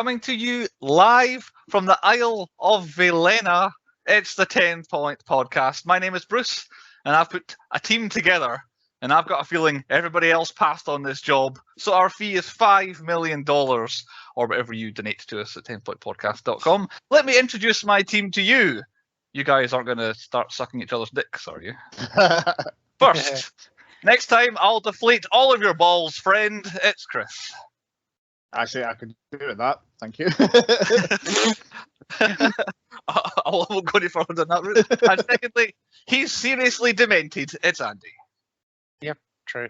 coming to you live from the Isle of Vilena. It's the 10 Point Podcast. My name is Bruce, and I've put a team together, and I've got a feeling everybody else passed on this job. So our fee is $5 million, or whatever you donate to us at 10pointpodcast.com. Let me introduce my team to you. You guys aren't going to start sucking each other's dicks, are you? First, next time I'll deflate all of your balls, friend. It's Chris. Actually, I could do with that. Thank you. I won't go any further than that route. And secondly, he's seriously demented. It's Andy. Yep, true.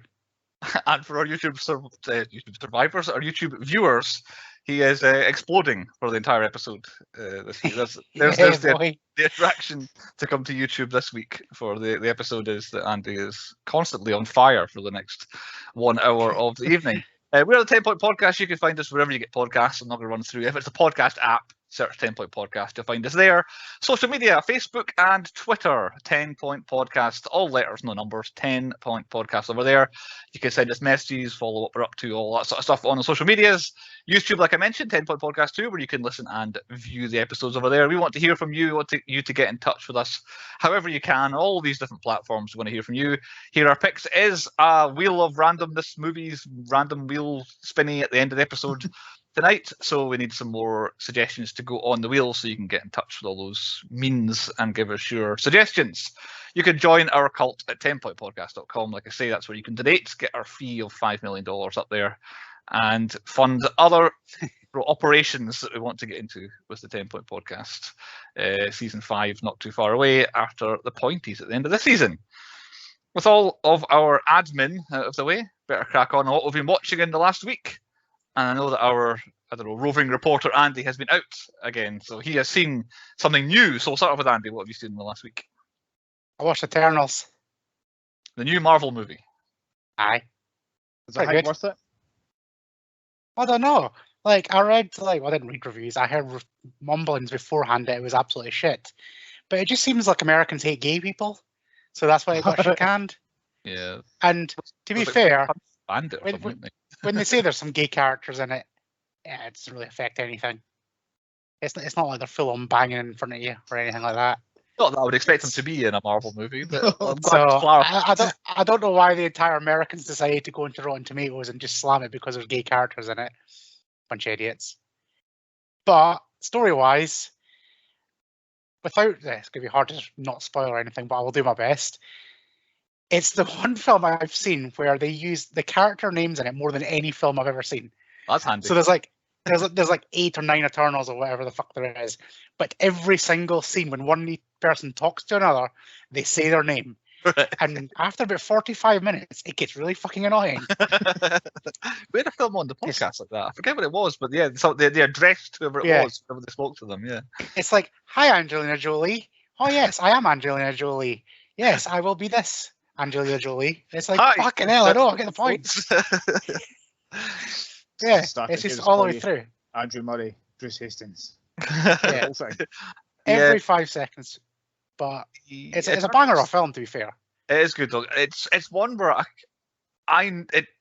And for our YouTube survivors, our YouTube viewers, he is exploding for the entire episode. There's the attraction to come to YouTube this week for the episode is that Andy is constantly on fire for the next 1 hour of the evening. We're the 10 Point Podcast. You can find us wherever you get podcasts. I'm not going to run through. If it's a podcast app, search 10 Point Podcast. You'll find us there. Social media, Facebook and Twitter, 10 Point Podcast. All letters, no numbers, 10 Point Podcast over there. You can send us messages, follow what we're up to, all that sort of stuff on the social medias. YouTube, like I mentioned, 10 Point Podcast too, where you can listen and view the episodes over there. We want to hear from you. We want you to get in touch with us however you can. All these different platforms, we want to hear from you. Here are picks. Is a wheel of randomness movies, random wheel spinny at the end of the episode tonight, so we need some more suggestions to go on the wheel so you can get in touch with all those means and give us your suggestions. You can join our cult at 10pointpodcast.com. Like I say, that's where you can donate, get our fee of $5 million up there, and fund other operations that we want to get into with the 10 Point Podcast. Season 5 not too far away after the pointies at the end of the season. With all of our admin out of the way, better crack on what we've been watching in the last week. And I know that our, roving reporter Andy has been out again, so he has seen something new. So we'll start off with Andy. What have you seen in the last week? I watched Eternals. The new Marvel movie. Aye. Is the hype worth it? I don't know. I read, I didn't read reviews. I heard mumblings beforehand that it was absolutely shit. But it just seems like Americans hate gay people, so that's why it got shit canned. Yeah. And to be fair, Bandit when they say there's some gay characters in it, it doesn't really affect anything. It's not like they're full on banging in front of you or anything like that. Not that I would expect them to be in a Marvel movie, but I don't know why the entire Americans decided to go into Rotten Tomatoes and just slam it because there's gay characters in it. Bunch of idiots. But story-wise, it's going to be hard to not spoil or anything, but I will do my best. It's the one film I've seen where they use the character names in it more than any film I've ever seen. That's handy. So there's 8 or 9 Eternals or whatever the fuck there is. But every single scene, when one person talks to another, they say their name. Right. And after about 45 minutes, it gets really fucking annoying. We had a film on the podcast like that. I forget what it was, but yeah, so they addressed whoever it was whenever they spoke to them. Yeah. It's like, hi, Angelina Jolie. Oh yes, I am Angelina Jolie. Yes, I will be this. Angelina Jolie. It's like, hi. Fucking hell, I know, I get the point. Yeah, it's just all the way through. Andrew Murray, Bruce Hastings. Yeah. Every 5 seconds. But it's a banger of a film, to be fair. It is good, though. It's one where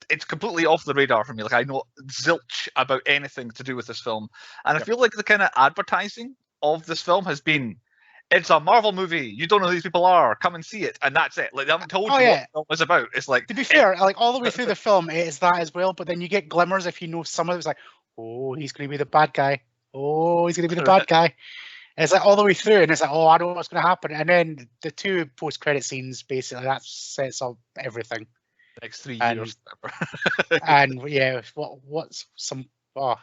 it's completely off the radar for me. I know zilch about anything to do with this film. And I feel like the kind of advertising of this film has been, it's a Marvel movie. You don't know who these people are. Come and see it. And that's it. They haven't told you what the film is about. It's like, to be fair, all the way through the film, it is that as well. But then you get glimmers if you know some of it. It's like, oh, he's going to be the bad guy. Oh, he's going to be the bad guy. And it's all the way through. And it's like, oh, I know what's going to happen. And then the 2 post-credit scenes, basically, that sets up everything. Next 3 years. And what's some... Oh,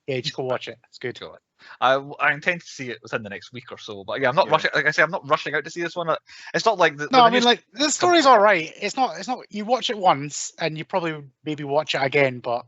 yeah, just go watch it. It's good. I intend to see it within the next week or so, but yeah, I'm not rushing. Like I say, I'm not rushing out to see this one. It's not like the story's all right. It's not. You watch it once, and you probably maybe watch it again. But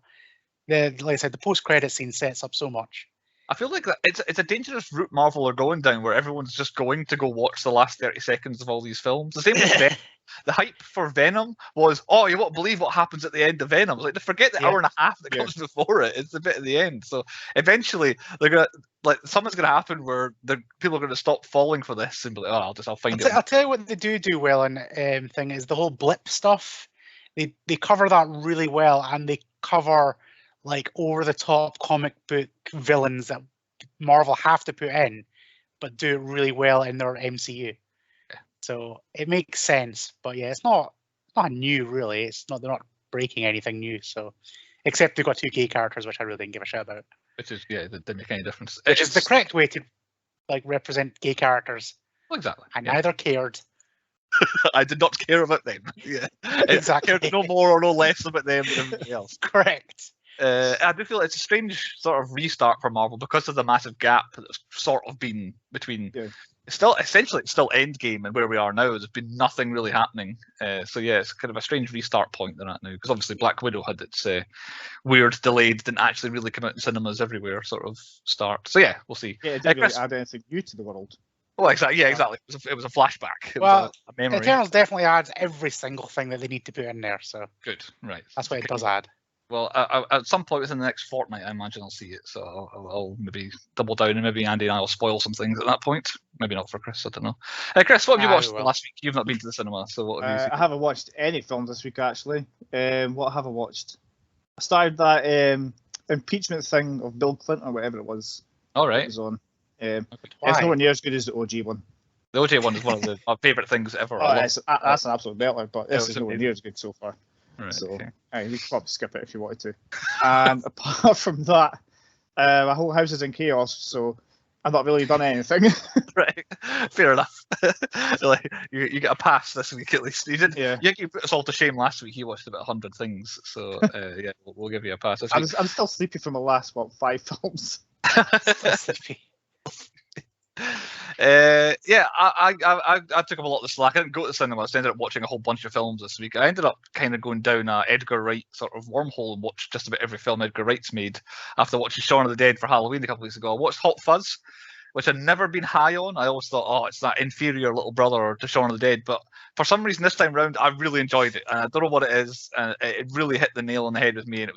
like I said, the post-credit scene sets up so much. I feel like that it's a dangerous route Marvel are going down, where everyone's just going to go watch the last 30 seconds of all these films. The same with Venom. The hype for Venom was, oh, you won't believe what happens at the end of Venom. It's like, forget the hour and a half that comes before it. It's the bit at the end. So eventually, they're gonna something's gonna happen where people are gonna stop falling for this and be like, oh, I'll find it. I'll tell you what they do well in thing is the whole blip stuff. They cover that really well, and they cover like over-the-top comic book villains that Marvel have to put in, but do it really well in their MCU. Yeah. So it makes sense, but yeah, it's not new really. They're not breaking anything new. So except they've got 2 gay characters, which I really didn't give a shit about. Which is that didn't make any difference. Which is the correct way to like represent gay characters. Well, exactly. I neither cared. I did not care about them. Yeah, Exactly. I cared no more or no less about them than anybody else. Correct. I do feel it's a strange sort of restart for Marvel because of the massive gap that's sort of been between. Yeah. It's still Endgame and where we are now. There's been nothing really happening. So yeah, it's kind of a strange restart point they're at now because obviously Black Widow had its weird, delayed, didn't actually really come out in cinemas everywhere sort of start. So yeah, we'll see. Yeah, it didn't Chris, really add anything new to the world. well, exactly. Yeah, exactly. It was a flashback. It Well, was a memory. Eternals definitely adds every single thing that they need to put in there. So Good. Right. that's what it does add. Well, at some point within the next fortnight, I imagine I'll see it. So I'll maybe double down, and maybe Andy and I will spoil some things at that point. Maybe not for Chris. I don't know. Chris, what have you watched last week? You've not been to the cinema, so what have you seen? I haven't watched any films this week actually. What have I watched? I started that impeachment thing of Bill Clinton or whatever it was. All It right. was on. Why? It's nowhere near as good as the OG one. The OJ one is one of my favourite things ever. Oh, that's an absolute belter, but Yeah, this it is was nowhere amazing. near as good so far. Right, So okay. you could probably skip it if you wanted to. And apart from that, my whole house is in chaos, so I've not really done anything. Right, fair enough. Like, you get a pass this week at least. You did. Yeah. You put us all to shame last week. You watched about 100 things, so yeah, we'll give you a pass this week. I'm still sleepy from the last 5 films. Yeah, I took up a lot of the slack. I didn't go to the cinema, so I ended up watching a whole bunch of films this week. I ended up kind of going down a Edgar Wright sort of wormhole and watched just about every film Edgar Wright's made after watching Shaun of the Dead for Halloween a couple weeks ago. I watched Hot Fuzz, which I'd never been high on. I always thought, oh, it's that inferior little brother to Shaun of the Dead. But for some reason this time round, I really enjoyed it. And I don't know what it is. And it really hit the nail on the head with me. And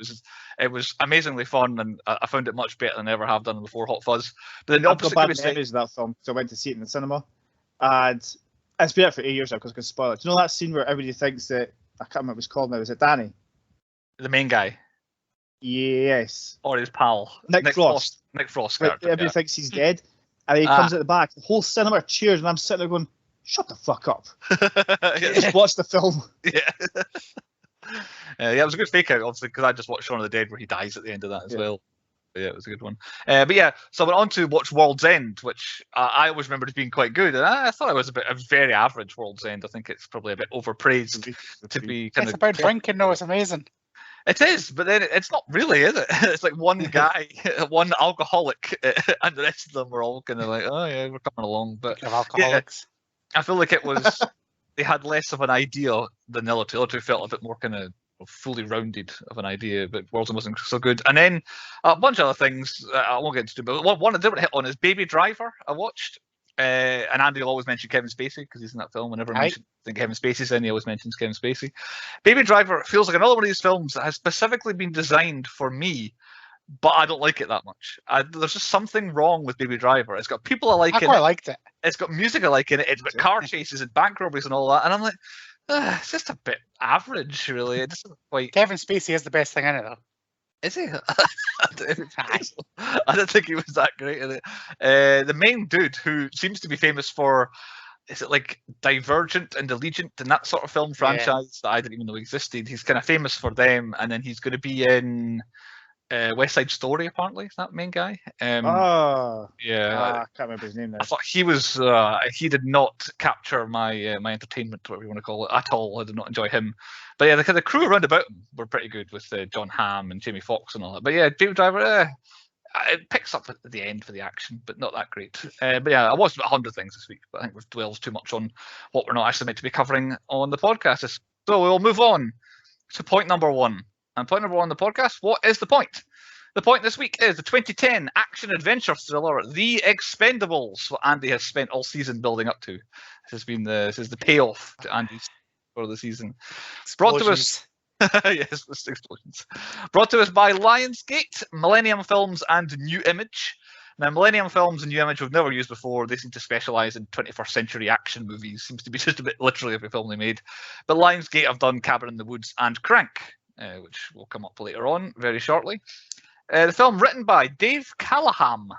it was amazingly fun. And I found it much better than I ever have done before, Hot Fuzz. But then the I've got opposite bad could be said. memories of that film, so I went to see it in the cinema. And it's been out for 8 years now because I could spoil it. Do you know that scene where everybody thinks that, I can't remember what it's called now, is it Danny? The main guy. Yes. Or his pal. Nick Frost. Nick Frost But character. everybody thinks he's dead. And he comes at the back. The whole cinema cheers, and I'm sitting there going, shut the fuck up. Yeah. Just watch the film. Yeah. Yeah, it was a good fake out, obviously, because I just watched Shaun of the Dead where he dies at the end of that as well. But yeah, it was a good one. But yeah, so I went on to watch World's End, which I always remembered as being quite good. And I thought it was a very average World's End. I think it's probably a bit overpraised to be kind It's of. about drinking, though. It's amazing. It is, but then it's not really, is it? It's like one guy, one alcoholic, and the rest of them were all kind of like, oh yeah, we're coming along. But Of alcoholics. I feel like it was they had less of an idea than the other two. The other two felt a bit more kind of fully rounded of an idea, but World's End wasn't so good. And then a bunch of other things I won't get into, but one I didn't hit on is Baby Driver. I watched, and Andy will always mention Kevin Spacey because he's in that film. Whenever I mention Kevin Spacey's in, he always mentions Kevin Spacey. Baby Driver feels like another one of these films that has specifically been designed for me, but I don't like it that much. There's just something wrong with Baby Driver. It's got people I like I in quite it. liked it. It's got music I like in it. It's got car chases and bank robberies and all that. And I'm like, it's just a bit average, really. It doesn't quite. Kevin Spacey is the best thing in it, though. Is he? I don't think he was that great in it. The main dude, who seems to be famous for, is it like Divergent and Allegiant and that sort of film franchise that I didn't even know existed? He's kind of famous for them, and then he's going to be in West Side Story, apparently. Is that main guy? Yeah. I can't remember his name now. I thought he was. He did not capture my my entertainment, whatever you want to call it, at all. I did not enjoy him. But yeah, the crew around about him were pretty good with John Hamm and Jamie Foxx and all that. But yeah, Baby Driver, it picks up at the end for the action, but not that great. But yeah, I watched about 100 things this week, but I think we've dwelled too much on what we're not actually meant to be covering on the podcast. So we'll move on to point number one. And point number one on the podcast, what is the point? The point this week is the 2010 action-adventure thriller, The Expendables, what Andy has spent all season building up to. This is the payoff to Andy for the season. Brought to us, yes, explosions. Brought to us by Lionsgate, Millennium Films, and New Image. Now, Millennium Films and New Image we've never used before. They seem to specialise in 21st century action movies. Seems to be just a bit literally every film they made. But Lionsgate have done Cabin in the Woods and Crank. which will come up later on very shortly. The film written by Dave Callaham,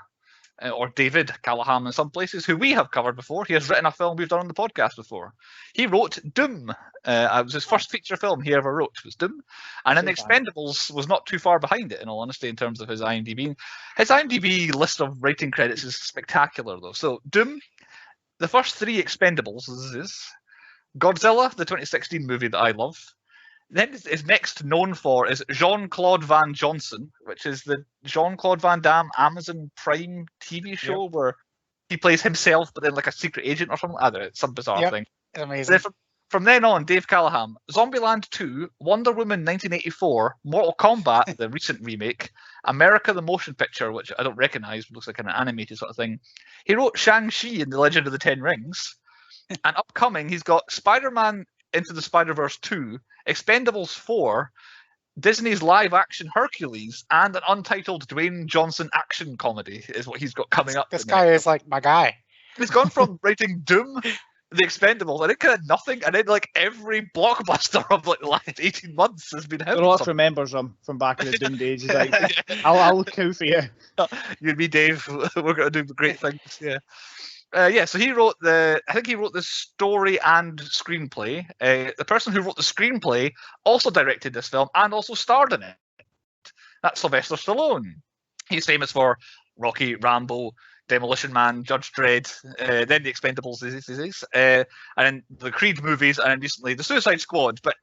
or David Callaham in some places, who we have covered before. He has written a film we've done on the podcast before. He wrote Doom. It was his first feature film he ever wrote, was Doom. And then Expendables was not too far behind it, in all honesty, in terms of his IMDb. His IMDb list of writing credits is spectacular, though. So Doom, the first 3 Expendables is Godzilla, the 2016 movie that I love. Then is next known for is Jean-Claude Van Johnson, which is the Jean-Claude Van Damme Amazon Prime TV show where he plays himself, but then like a secret agent or something. I don't know, it's some bizarre thing. Amazing. From then on, Dave Callaham, Zombieland 2, Wonder Woman 1984, Mortal Kombat, the recent remake, America the Motion Picture, which I don't recognise, but looks like an animated sort of thing. He wrote Shang-Chi and the Legend of the Ten Rings. And upcoming, he's got Spider-Man Into the Spider-Verse 2, Expendables 4, Disney's live-action Hercules, and an untitled Dwayne Johnson action comedy is what he's got coming up. This guy is like my guy. He's gone from writing Doom, the Expendables, and it kind of nothing, and then like every blockbuster of like the last 18 months has been him. Ross remembers him from back in the Doom days. He's like, I'll look out for you. You and me, Dave, we're going to do great things. Yeah. So he wrote I think he wrote the story and screenplay. The person who wrote the screenplay also directed this film and also starred in it. That's Sylvester Stallone. He's famous for Rocky, Rambo, Demolition Man, Judge Dredd, then the Expendables, and then the Creed movies, and then recently the Suicide Squad. But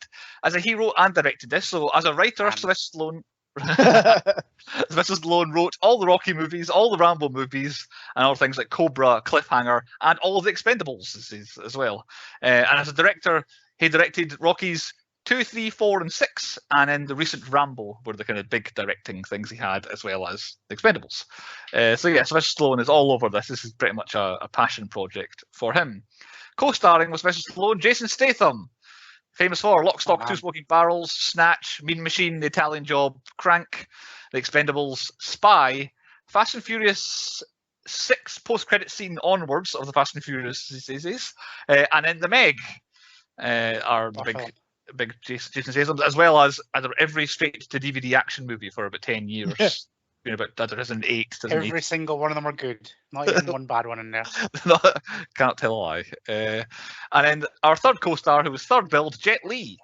as a hero and directed this, so as a writer, Sylvester Stallone. Sylvester Stallone wrote all the Rocky movies, all the Rambo movies, and all things like Cobra, Cliffhanger, and all of the Expendables as well. And as a director, he directed Rocky's 2, 3, 4, and 6, and then the recent Rambo were the kind of big directing things he had, as well as the Expendables. Sylvester Stallone is all over this. This is pretty much a passion project for him. Co-starring with Sylvester Stallone, Jason Statham, famous for Lock, Stock, Two Smoking Barrels, Snatch, Mean Machine, The Italian Job, Crank, The Expendables, Spy, Fast and Furious 6 post-credit scene onwards of the Fast and Furious series, and then The Meg are the big Jason Statham, as well as every straight-to-DVD action movie for about 10 years. About 2008. Every single one of them are good. Not even one bad one in there. No, can't tell a lie. And then our third co-star, who was third billed, Jet Li.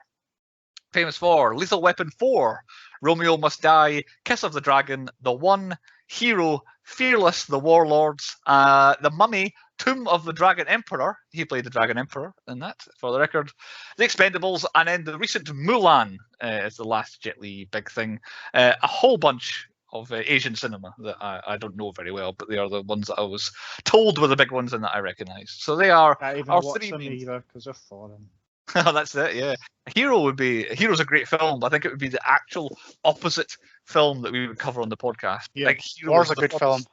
Famous for Lethal Weapon 4, Romeo Must Die, Kiss of the Dragon, The One, Hero, Fearless, The Warlords, The Mummy, Tomb of the Dragon Emperor. He played the Dragon Emperor in that, for the record. The Expendables, and then the recent Mulan is the last Jet Li big thing. A whole bunch of Asian cinema that I don't know very well, but they are the ones that I was told were the big ones and that I recognise. So they are our 3 either because they're foreign. That's it, yeah. Hero's a great film, but I think it would be the actual opposite film that we would cover on the podcast. Yeah. Like, War's a good film.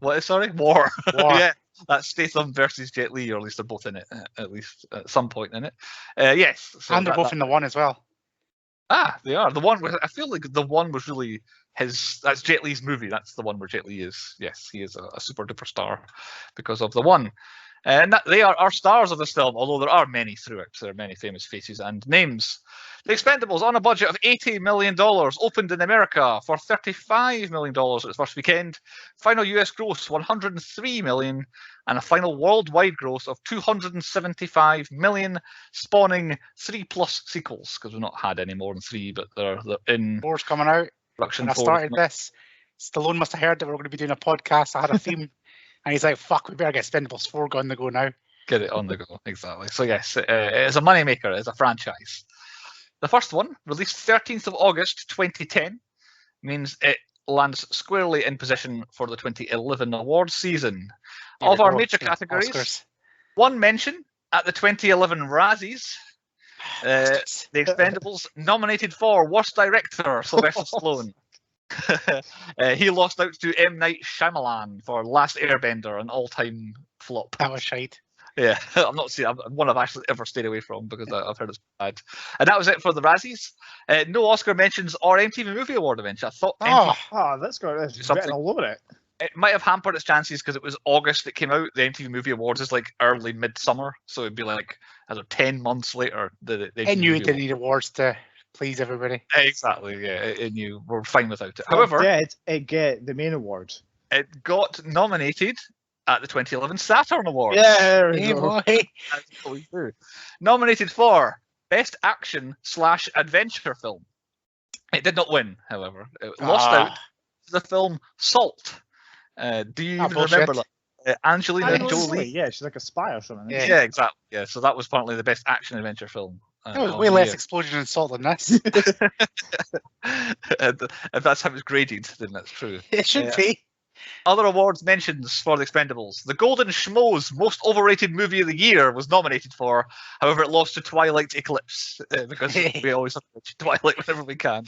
What is, sorry? War. War. Yeah. That's Statham versus Jet Li, or at least they're both in it, at least at some point in it. Yes. So and they're both in The One as well. They are. The one, I feel like The One was really that's Jet Li's movie. That's the one where Jet Li is. Yes, he is a super duper star because of The One. And they are our stars of this film, although there are many throughout. There are many famous faces and names. The Expendables, on a budget of $80 million, opened in America for $35 million at its first weekend. Final US gross, $103 million, and a final worldwide gross of $275 million, spawning 3+ sequels, because we've not had any more than 3, but they're in More's coming out. production. When I started this, Stallone must have heard that we were going to be doing a podcast. I had a theme. And he's like, fuck, we better get Expendables 4 on the go now. Get it on the go, exactly. So yes, it is a moneymaker, it's a franchise. The first one, released 13th of August 2010, means it lands squarely in position for the 2011 awards season. Of our major categories, Oscars. 1 mention at the 2011 Razzies. The Expendables nominated for Worst Director, Sylvester Stallone. He lost out to M. Night Shyamalan for Last Airbender, an all-time flop. That was shite. Yeah, I'm not saying one I've actually ever stayed away from because I've heard it's bad. And that was it for the Razzies. No Oscar mentions or MTV Movie Award events. I thought that's got something all over it. It might have hampered its chances because it was August that came out. The MTV Movie Awards is like early midsummer, so it'd be like 10 months later. I knew it didn't need awards to please everybody. Exactly, yeah, and you were fine without it. Well, However, did it get the main award? it got nominated at the 2011 Saturn Awards. Yeah, there we Hey go. boy. As we always do. Nominated for Best Action/Adventure Film. It did not win, however. It lost out to the film Salt. Do you even remember that? Angelina Jolie. Yeah, she's like a spy or something. Yeah. Yeah, exactly. Yeah, so that was apparently the best action adventure film. There was of way the less year. explosion and salt than this. And if that's how it's graded, then that's true. It should be. Other awards mentions for the Expendables. The Golden Schmoes Most Overrated Movie of the Year was nominated for. However, it lost to Twilight Eclipse because we always have to mention Twilight whenever we can.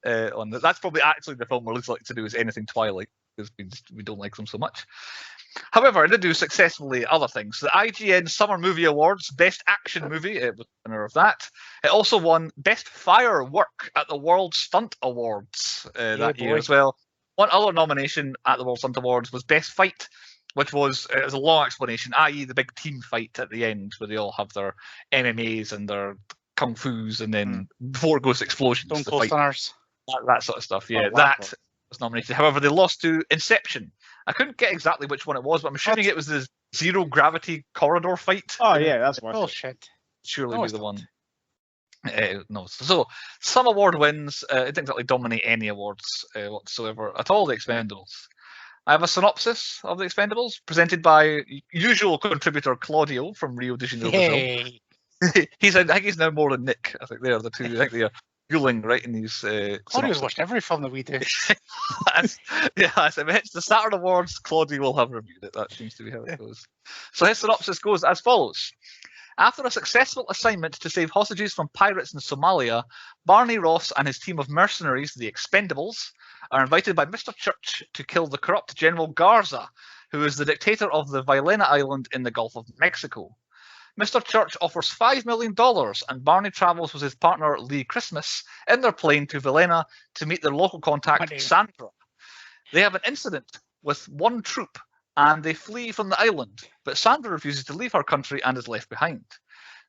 That's probably actually the film we're least likely to do is anything Twilight because we don't like them so much. However, it did do successfully other things. The IGN Summer Movie Awards, Best Action Movie, it was the winner of that. It also won Best Firework at the World Stunt Awards that year as well. One other nomination at the World Stunt Awards was Best Fight, which was a long explanation, i.e. the big team fight at the end where they all have their MMAs and their Kung Fu's and then before it goes to explosions. Stone Cold Stunners. That sort of stuff, yeah. Oh, that was nominated. However, they lost to Inception. I couldn't get exactly which one it was, but I'm assuming it was the zero gravity corridor fight. Oh yeah, that's worth it. Bullshit. Surely No, be the one. No. So some award wins. It didn't exactly dominate any awards whatsoever at all. The Expendables. I have a synopsis of the Expendables presented by usual contributor Claudio from Rio de Janeiro, Brazil. I think he's now more than Nick. I think they're the two. I think they're dueling right in these. Claudio's watched every film that we do. If it hits the Saturn Awards, Claudio will have reviewed it. That seems to be how it goes. So his synopsis goes as follows. After a successful assignment to save hostages from pirates in Somalia, Barney Ross and his team of mercenaries, the Expendables, are invited by Mr. Church to kill the corrupt General Garza, who is the dictator of the Vilena Island in the Gulf of Mexico. Mr. Church offers $5 million, and Barney travels with his partner Lee Christmas in their plane to Vilena to meet their local contact, Sandra. They have an incident with one troop, and they flee from the island, but Sandra refuses to leave her country and is left behind.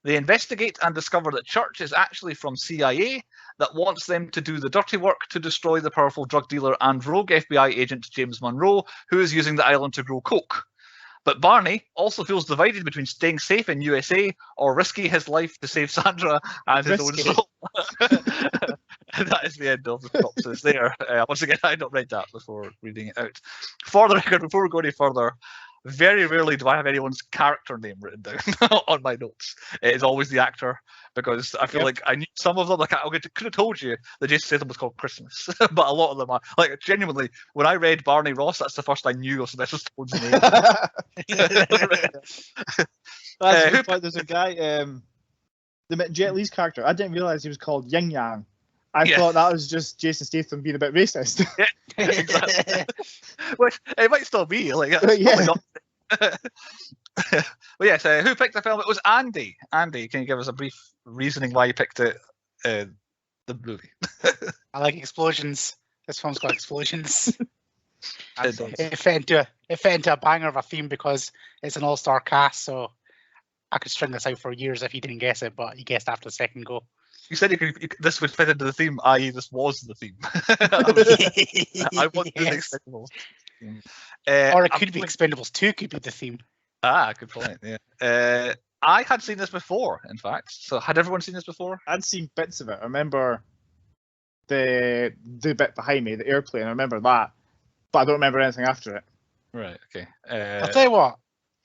They investigate and discover that Church is actually from CIA that wants them to do the dirty work to destroy the powerful drug dealer and rogue FBI agent James Monroe, who is using the island to grow coke. But Barney also feels divided between staying safe in USA or risking his life to save Sandra and his own soul. And that is the end of the synopsis there. Once again, I had not read that before reading it out. For the record, before we go any further, very rarely do I have anyone's character name written down on my notes. It is always the actor, because I feel like I knew some of them. Like I could have told you that Jason Statham was called Christmas, but a lot of them are like genuinely. When I read Barney Ross, that's the first I knew of Sylvester Stallone's name. There's a guy, Jet Li's character. I didn't realize he was called Yin Yang. I thought that was just Jason Statham being a bit racist. Yeah, exactly. Which it might still be like. Well, yes. Who picked the film? It was Andy. Andy, can you give us a brief reasoning why you picked it? The movie. I like explosions. This film's got explosions. It It fit into a banger of a theme because it's an all-star cast. So I could string this out for years if you didn't guess it, but you guessed after the second go. You said this would fit into the theme, i.e. this was the theme. I want the Expendables. Or it could be Expendables 2 could be the theme. Good point, yeah. I had seen this before, in fact. So had everyone seen this before? I'd seen bits of it. I remember the bit behind me, the airplane. I remember that. But I don't remember anything after it. Right, okay. I'll tell you what,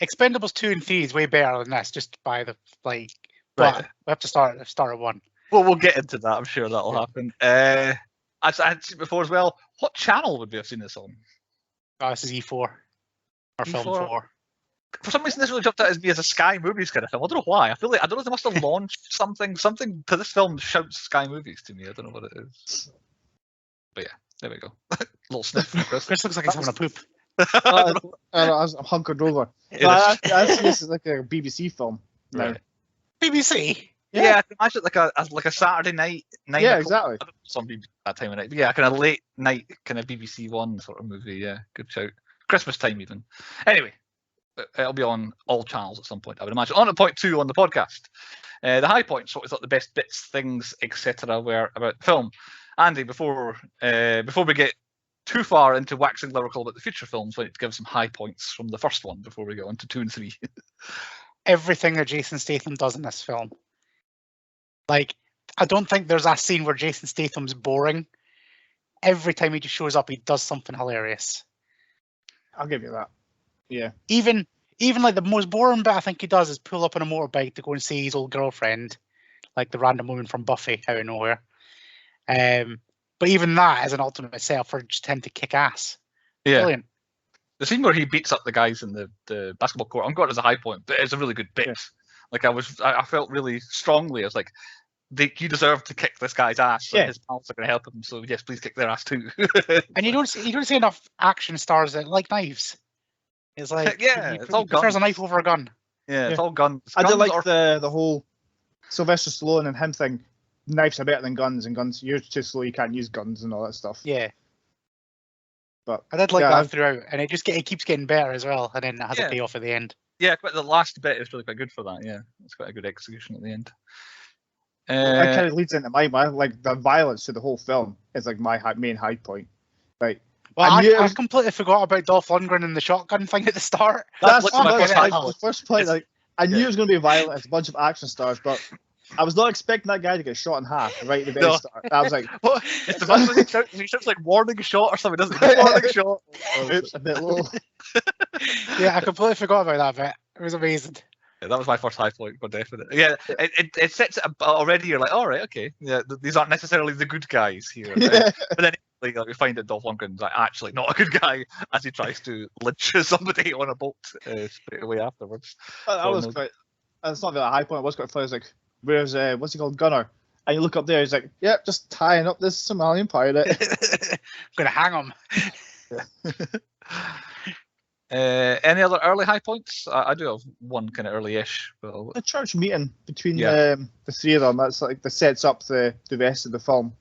Expendables 2 and 3 is way better than this, just by the, like, but we have to start at 1. Well, we'll get into that. I'm sure that'll happen. I had seen it before as well. What channel would we have seen this on? Oh, this is E4. Or Film 4. For some reason, this really jumped out as me as a Sky Movies kind of film. I don't know why. I feel like, I don't know, they must have launched something to this film shouts Sky Movies to me. I don't know what it is. But yeah, there we go. Little sniff from Chris. Chris looks like he's having a poop. I'm hunkered over. I see this as like a BBC film. Right. BBC? Yeah, I can imagine it like a Saturday night. Yeah, exactly. Some BBC that time of night. But yeah, kind of late night, kind of BBC One sort of movie. Yeah, good shout. Christmas time even. Anyway, it'll be on all channels at some point, I would imagine. On to point 2 on the podcast. The high points, what we thought the best bits, things, etc., were about the film. Andy, before we get too far into waxing lyrical about the future films, we need to give some high points from the first one before we go on to 2 and 3. Everything that Jason Statham does in this film. Like, I don't think there's a scene where Jason Statham's boring. Every time he just shows up, he does something hilarious. I'll give you that. Yeah. Even like the most boring bit I think he does is pull up on a motorbike to go and see his old girlfriend, like the random woman from Buffy out of nowhere. But even that is an ultimate setup for just him to kick ass. Yeah. Brilliant. The scene where he beats up the guys in the basketball court, I'm got it as a high point, but it's a really good bit. Yeah. Like I felt really strongly. I was like, you deserve to kick this guy's ass. Yeah. And his pals are going to help him, so yes, please kick their ass too. And you don't see enough action stars that like knives. It's like it's all prefers guns. a knife over a gun. Yeah, it's all guns. I did like or- the whole Sylvester Stallone and him thing. Knives are better than guns, and guns you're too slow, you can't use guns and all that stuff. Yeah. But I did like yeah, that throughout, and it keeps getting better as well, and then it has a payoff at the end. Yeah, but the last bit is really quite good for that. Yeah, it's quite a good execution at the end. that kind of leads into my like the violence to the whole film is like my main high point. Like, Well, I knew it I was- completely forgot about Dolph Lundgren and the shotgun thing at the start. that's looks my that's first my high point. first point. It's- Like, I knew yeah. it was going to be violent. It's a bunch of action stars, but I was not expecting that guy to get shot in half right at the very No. start. I was like, What? It's the first one he shouts like warning shot or something, doesn't he? Warning shot. it's a bit low. Yeah, I completely forgot about that bit. It was amazing. Yeah, that was my first high point for definite. Yeah, it sets it up already. You're like, all right, okay. Yeah, these aren't necessarily the good guys here. Right? Yeah. But then like, we find that Dolph Lundgren's like, actually not a good guy as he tries to lynch somebody on a boat straight away afterwards. That was quite. It's not really a high point. It was quite funny. It's like, where's what's he called, Gunner? And you look up there. He's like, yep, just tying up this Somalian pirate. I'm gonna hang him. Any other early high points? I do have one kind of early-ish. But The church meeting between Yeah. the three of them. That's like that sets up the rest of the film.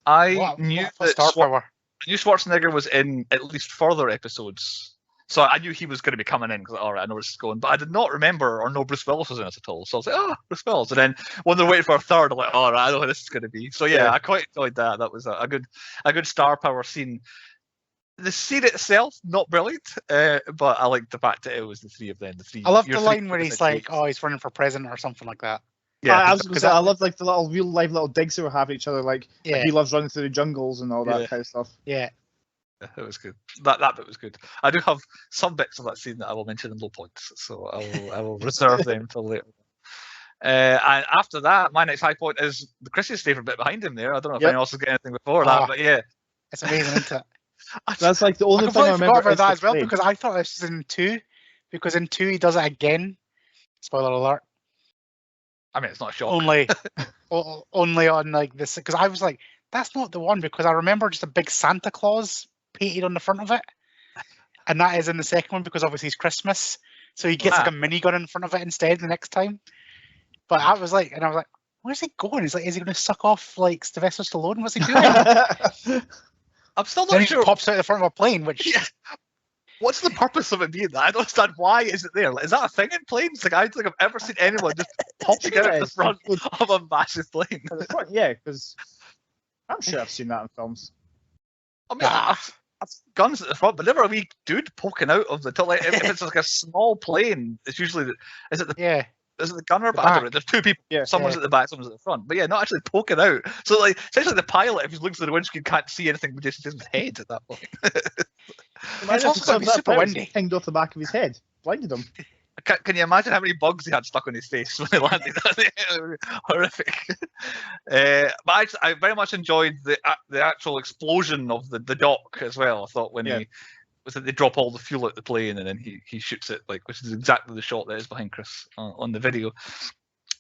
I knew What that star power. I knew Schwarzenegger was in at least further episodes, so I knew he was going to be coming in because all right, I know where this is going. But I did not remember or know Bruce Willis was in it at all. So I was like, oh, Bruce Willis. And then when they're waiting for a third, I'm like, all right, I know who this is going to be. So yeah, Yeah. I quite enjoyed that. That was a good star power scene. The scene itself, not brilliant, but I liked the fact that it was the three of them. I love your the three line where he's percent like, "Oh, he's running for president" or something like that. yeah, I was going to because say, that- I love like the little real life little digs they were having each other. Like Yeah, he loves running through the jungles and all that Yeah. kind of stuff. yeah. it was good. That bit was good. I do have some bits of that scene that I will mention in low points, so I will reserve them until later. And after that, my next high point is Chris's favourite bit behind him there. I don't know if Yep. anyone else has got anything before Ah. that, but yeah. It's amazing, isn't it? That's like the I only thing I completely remember. forgot about is that the as well plane. because I thought this was in 2. Because in 2 he does it again. Spoiler alert. I mean, it's not a shock. Only, only on like this because I was like, that's not the one because I remember just a big Santa Claus painted on the front of it, and that is in the second one because obviously it's Christmas, so he gets like a minigun in front of it instead the next time. But I was like, where's he going? He's like, is he going to suck off like Sylvester Stallone? What's he doing? I'm still Then not he sure. just pops out the front of a plane, which Yeah. What's the purpose of it being that? I don't understand. Why is it there? Like, is that a thing in planes? Like, I don't think I've ever seen anyone just popping out the front of a massive plane. Yeah, because I'm sure I've seen that in films. I mean, I've guns at the front, but never a wee dude poking out of the top. Like, if it's like a small plane, it's usually is it the gunner? But I don't know. There's two people. Yeah. Someone's at the back, someone's at the front. But yeah, not actually poking out. So like, essentially, the pilot, if he looks through the windscreen, can't see anything but just his head at that point. It's also gonna be super windy. Pinged off the back of his head, blinded him. Can you imagine how many bugs he had stuck on his face when he landed? Horrific. But I very much enjoyed the actual explosion of the dock as well. I thought when they drop all the fuel at the plane and then he shoots it, like, which is exactly the shot that is behind Chris on the video.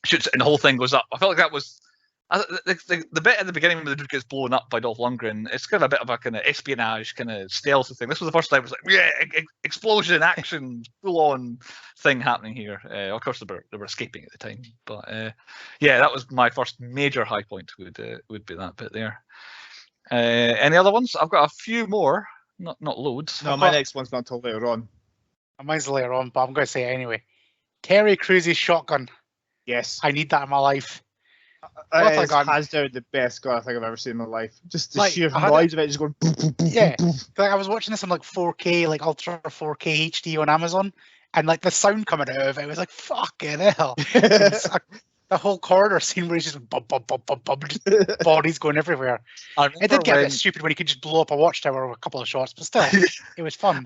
Shoots it and the whole thing goes up. I felt like that was the bit at the beginning when the dude gets blown up by Dolph Lundgren. It's kind of a bit of a kind of espionage, kind of stealth thing. This was the first time it was like, yeah, explosion, action, full on thing happening here. Of course, they were escaping at the time, but yeah, that was my first major high point. Would be that bit there. Any other ones? I've got a few more, not loads. No, my next one's not until later on. mine's later on, but I'm going to say it anyway. Terry Crews's shotgun. Yes. I need that in my life. It is hands down the best gun I think I've ever seen in my life. Just the sheer noise of it just going boom, boom, boom, yeah. boom, boom. Like I was watching this on like 4K, like Ultra 4K HD on Amazon, and like the sound coming out of it was like fucking hell. The whole corridor scene where he's just bum, bum, bum, bum, bum, just bodies going everywhere. It did get a bit stupid when he could just blow up a watchtower with a couple of shots, but still, it was fun.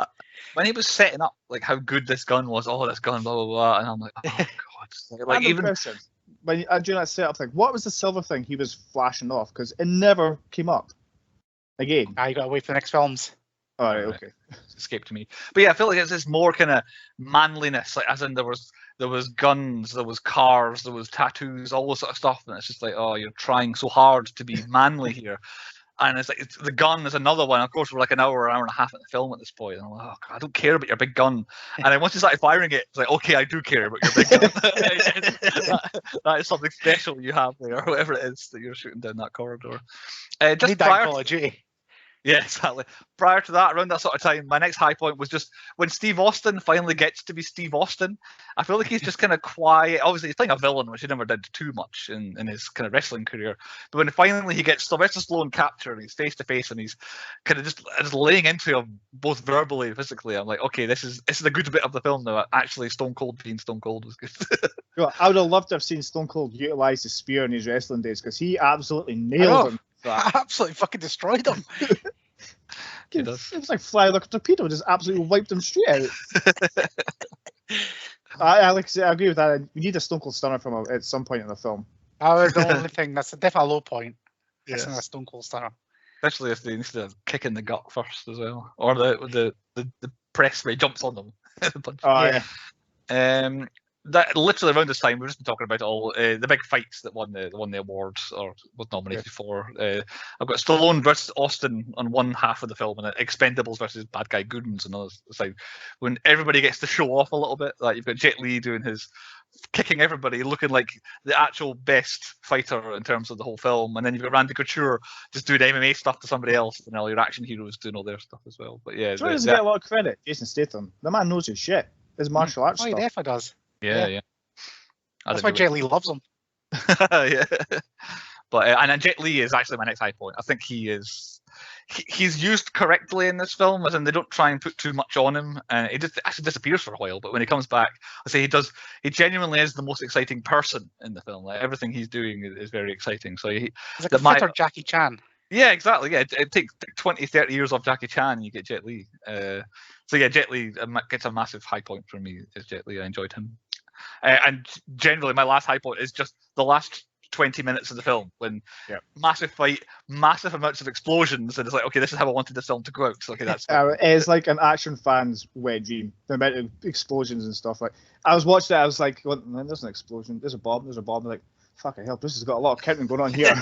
When he was setting up like how good this gun was, this gun, blah blah blah, and I'm like, oh god, like even when during that setup, like what was the silver thing he was flashing off? Because it never came up again. You got to wait for the next films. All right, okay. Escaped me, but yeah, I feel like it's this more kind of manliness, like as in there was guns, there was cars, there was tattoos, all this sort of stuff, and it's just like, oh, you're trying so hard to be manly here. And it's like the gun is another one. Of course, we're like an hour and a half in the film at this point, and I'm like, oh God, I don't care about your big gun. And then once you started firing it, it's like, okay, I do care about your big gun. that is something special you have there, or whatever it is that you're shooting down that corridor. Just prior Call of Duty. Yeah, exactly. Prior to that, around that sort of time, my next high point was just when Steve Austin finally gets to be Steve Austin. I feel like he's just kind of quiet. Obviously, he's playing a villain, which he never did too much in his kind of wrestling career. But when finally he gets Sylvester Stallone captured, and he's face to face, and he's kind of just laying into him both verbally and physically, I'm like, okay, this is a good bit of the film now. Actually, Stone Cold being Stone Cold was good. I would have loved to have seen Stone Cold utilize the spear in his wrestling days because he absolutely nailed him. I absolutely fucking destroyed him. It was like flying like a torpedo, just absolutely wiped him straight out. I agree with that. We need a Stone Cold Stunner from at some point in the film. That was the only thing. That's definitely a low point. Yeah. That's a Stone Cold Stunner. Especially if they need to kick in the gut first as well, or the press where he jumps on them. Yeah. That literally around this time we've just been talking about it all. The big fights that won the awards or was nominated for. I've got Stallone versus Austin on one half of the film, and Expendables versus Bad Guy Goons on the other side. When everybody gets to show off a little bit, like you've got Jet Li doing his kicking everybody, looking like the actual best fighter in terms of the whole film, and then you've got Randy Couture just doing MMA stuff to somebody else, and all your action heroes doing all their stuff as well. But yeah, doesn't get a lot of credit. Jason Statham, the man knows his shit. His martial arts stuff. He definitely does. Yeah. That's why Jet Li loves him. Yeah. But and Jet Li is actually my next high point. I think he's used correctly in this film, as in they don't try and put too much on him, and he just actually disappears for a while. But when he comes back, I say he genuinely is the most exciting person in the film. Like everything he's doing is very exciting. So he's like a fighter Jackie Chan. Yeah, exactly. Yeah, it takes 20, 30 years of Jackie Chan, and you get Jet Li. So yeah, Jet Li gets a massive high point for me. Is Jet Li? I enjoyed him. And generally, my last high point is just the last 20 minutes of the film when massive fight, massive amounts of explosions, and it's like, okay, this is how I wanted this film to go out. So okay, that's it's like an action fan's wet dream. The amount of explosions and stuff. Like I was watching it, I was like, well, there's an explosion, there's a bomb. I'm like, fucking hell, this has got a lot of counting going on here.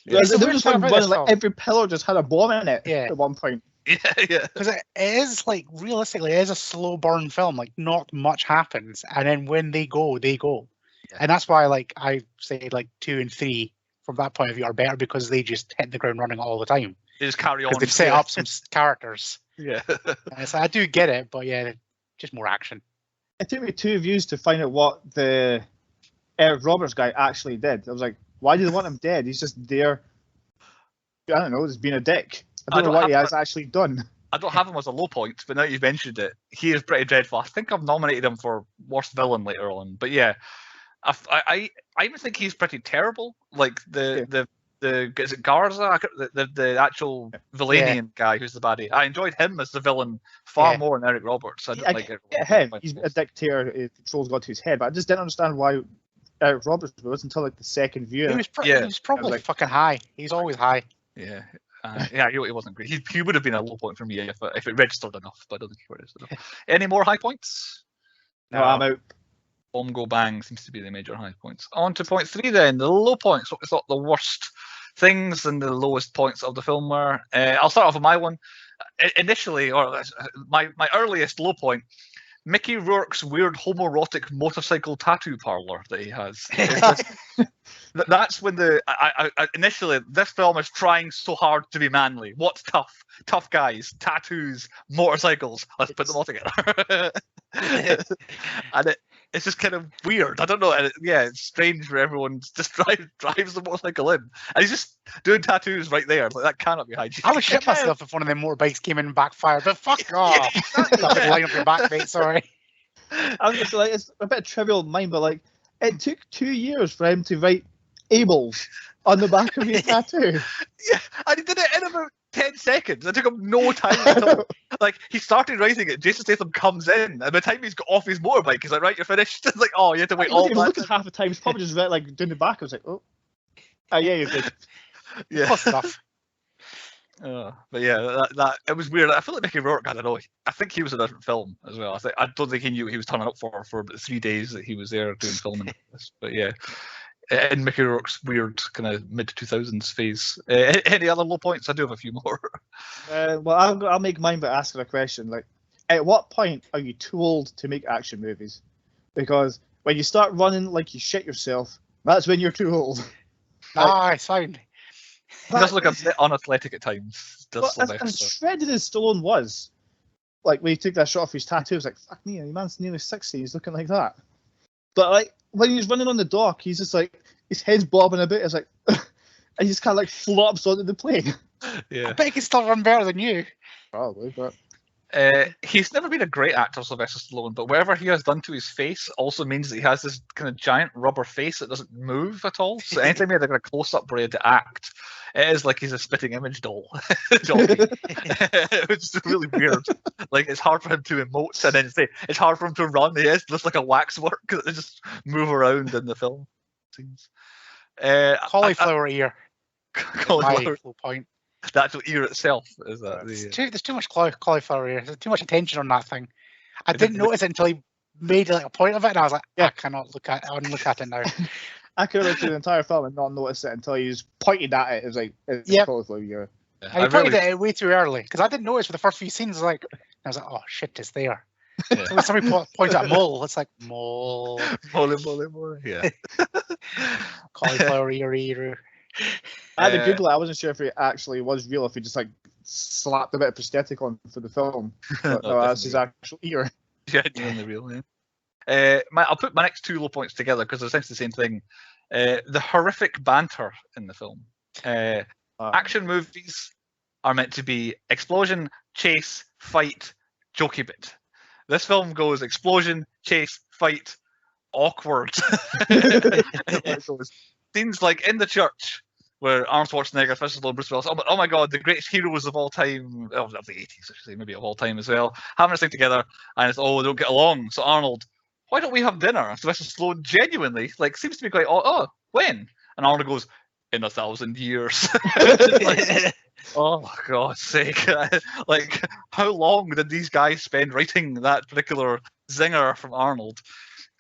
They were just like running, like every pillar just had a bomb in it at one point. Yeah. Because it is like realistically, it is a slow burn film. Like not much happens, and then when they go, they go. Yeah. And that's why, like I say, like 2 and 3 from that point of view are better because they just hit the ground running all the time. They just carry on. Because they've set up some characters. Yeah. And so I do get it, but yeah, just more action. It took me 2 views to find out what the Eric Roberts guy actually did. I was like, why do they want him dead? He's just there. I don't know. He's being a dick. I don't know what he has actually done. I don't have him as a low point, but now you've mentioned it, he is pretty dreadful. I think I've nominated him for worst villain later on, but yeah, I even think he's pretty terrible. Like the is it Garza, the actual Vilenian guy who's the baddie. I enjoyed him as the villain far more than Eric Roberts. I get him. He's a dictator who controls God to his head, but I just didn't understand why Eric Roberts was until like the second view. He was probably like, fucking high. He's always high. Yeah. He wasn't great. He would have been a low point for me if it registered enough, but I don't think he registered enough. Any more high points? No, I'm out. Bomb Go Bang seems to be the major high points. On to point 3 then, the low points. What we thought the worst things and the lowest points of the film were. I'll start off with my one. Initially, or my earliest low point, Mickey Rourke's weird homoerotic motorcycle tattoo parlor that he has. That's when initially this film is trying so hard to be manly. What's tough? Tough guys, tattoos, motorcycles. Let's put them all together. And it's just kind of weird. I don't know. And it's strange where everyone just drives the motorcycle in, and he's just doing tattoos right there. Like that cannot be hygienic. I would shit myself if one of them motorbikes came in and backfired. But fuck off! That would line up your back, mate. Sorry. I was just like, it's a bit trivial in mind, but like, it took 2 years for him to write Ables on the back of his tattoo. Yeah, and he did it in about 10 seconds. It took him no time at all. Like, he started writing it, Jason Statham comes in, and by the time he's got off his motorbike, he's like, right, you're finished. It's like, oh, you had to wait all that. Look at half the time. He's probably just like doing the back. I was like, oh yeah, you're good. Yeah. Plus stuff. But yeah, that it was weird. I feel like Mickey Rourke, I don't know. I think he was in a different film as well. I don't think he knew what he was turning up for the 3 days that he was there doing filming this. But yeah, in Mickey Rourke's weird kind of mid 2000s phase. Any other low points? I do have a few more. Well, I'll make mine by asking a question. Like, at what point are you too old to make action movies? Because when you start running like you shit yourself, that's when you're too old. Nice, fine. He does look a bit unathletic at times. As shredded as Stallone was, like when he took that shot off his tattoo, I was like, fuck me, the man's nearly 60, he's looking like that. But like when he's running on the dock, he's just like, his head's bobbing a bit, it's like, and he just kind of like flops onto the plane. Yeah. I bet he can still run better than you. Probably, but... He's never been a great actor, Sylvester Stallone, but whatever he has done to his face also means that he has this kind of giant rubber face that doesn't move at all. So anytime he had a close-up where he had to act, it is like he's a spitting image doll. It's just really weird. Like, it's hard for him to emote, and then it's hard for him to run. He is just like a waxwork that they just move around in the film scenes. Cauliflower ear. Cauliflower point. The actual ear itself is that. There's too much cauliflower ear. There's too much attention on that thing. I didn't notice it until he made like a point of it, and I was like, I cannot look at it now. I could have looked at the entire film and not noticed it until he was pointed at it. It was like, it's cauliflower ear. And he pointed at it way too early, because I didn't notice for the first few scenes. I was like, oh shit, it's there. Yeah. So when somebody points at mole, it's like mole. Mole. Yeah. Cauliflower ear. I had to Google it. I wasn't sure if it actually was real, if he just like slapped a bit of prosthetic on for the film. But no, that's his actual ear. Yeah, genuinely real. Yeah. I'll put my next 2 low points together because they're essentially the same thing. The horrific banter in the film. Action movies are meant to be explosion, chase, fight, jokey bit. This film goes explosion, chase, fight, awkward. Scenes like in the church where Arnold Schwarzenegger, Sylvester Stallone, Bruce Willis, oh my god, the greatest heroes of all time, of the 80s, I should say, maybe of all time as well, having this thing together, and it's, they don't get along. So Arnold, why don't we have dinner? And Sylvester Stallone genuinely, like, seems to be quite, when? And Arnold goes, in 1,000 years. Like, oh, God's sake. Like, how long did these guys spend writing that particular zinger from Arnold?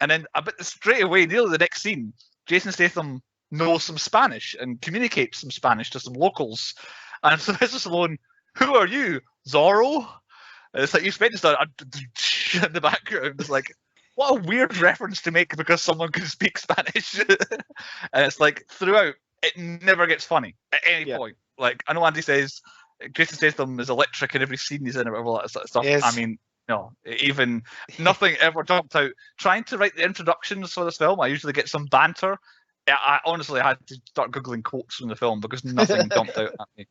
And then, straight away, nearly the next scene, Jason Statham knows some Spanish and communicates some Spanish to some locals. And Sylvester Stallone, who are you? Zorro? And it's like you spent just in the background. It's like, what a weird reference to make because someone can speak Spanish. And it's like, throughout, it never gets funny at any point. Like, I know Andy says Jason Statham is electric in every scene he's in, or all that sort of stuff. Yes. I mean, no, even nothing ever jumped out. Trying to write the introductions for this film, I usually get some banter. I honestly had to start googling quotes from the film because nothing jumped out at me.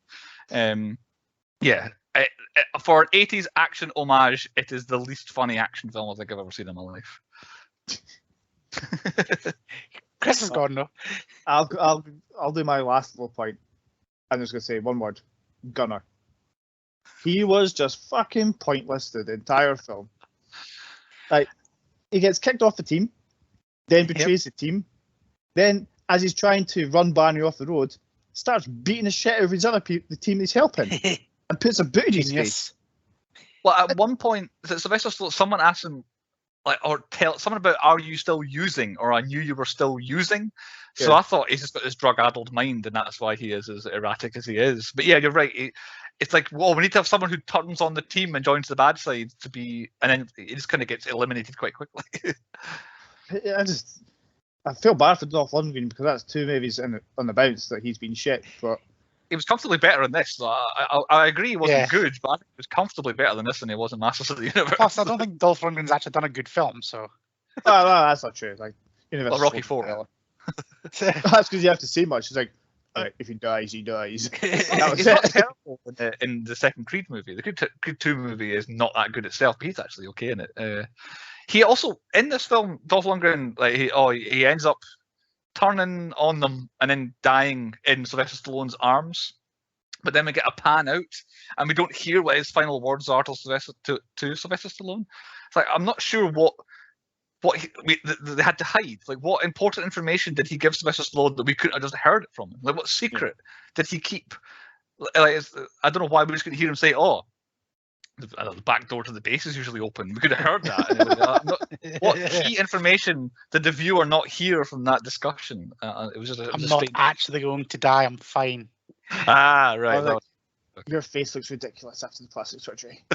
For an 80s action homage, it is the least funny action film I think I've ever seen in my life. Chris is gone though. I'll do my last little point. I'm just gonna say one word: Gunner. He was just fucking pointless through the entire film. Like, he gets kicked off the team, then betrays the team, then as he's trying to run Barney off the road, starts beating the shit out of his other the team he's helping, and puts a boot in his face. Well, at one point, Sylvester Stallone, someone asked him, like, or tell someone about, are you still using, or I knew you were still using. So I thought he's just got this drug-addled mind, and that's why he is as erratic as he is. But yeah, you're right. It's like, well, we need to have someone who turns on the team and joins the bad side to be, and then it just kind of gets eliminated quite quickly. I feel bad for Dolph Lundgren because that's 2 movies on the bounce that he's been shit. But he was comfortably better in this. So I agree he wasn't good, but I think he was comfortably better than this than he was in Masters of the Universe. Plus, I don't think Dolph Lundgren's actually done a good film, so. Oh, no, that's not true. Like, Well, Rocky IV. That's because you have to say much. It's like, if he dies, he dies. He's not terrible in the second Creed movie. The Creed 2 movie is not that good itself, but he's actually okay in it. He also, in this film, Dolph Lundgren, like he ends up turning on them and then dying in Sylvester Stallone's arms. But then we get a pan out, and we don't hear what his final words are to Sylvester Stallone. It's like, I'm not sure what they had to hide. Like, what important information did he give Sylvester Stallone that we couldn't have just heard it from him? Like, what secret did he keep? Like, I don't know why we just couldn't hear him say, "Oh, the back door to the base is usually open." We could have heard that. What key information did the viewer not hear from that discussion? It was just. I'm not actually going to die. I'm fine. Ah, right. Like, your face looks ridiculous after the plastic surgery.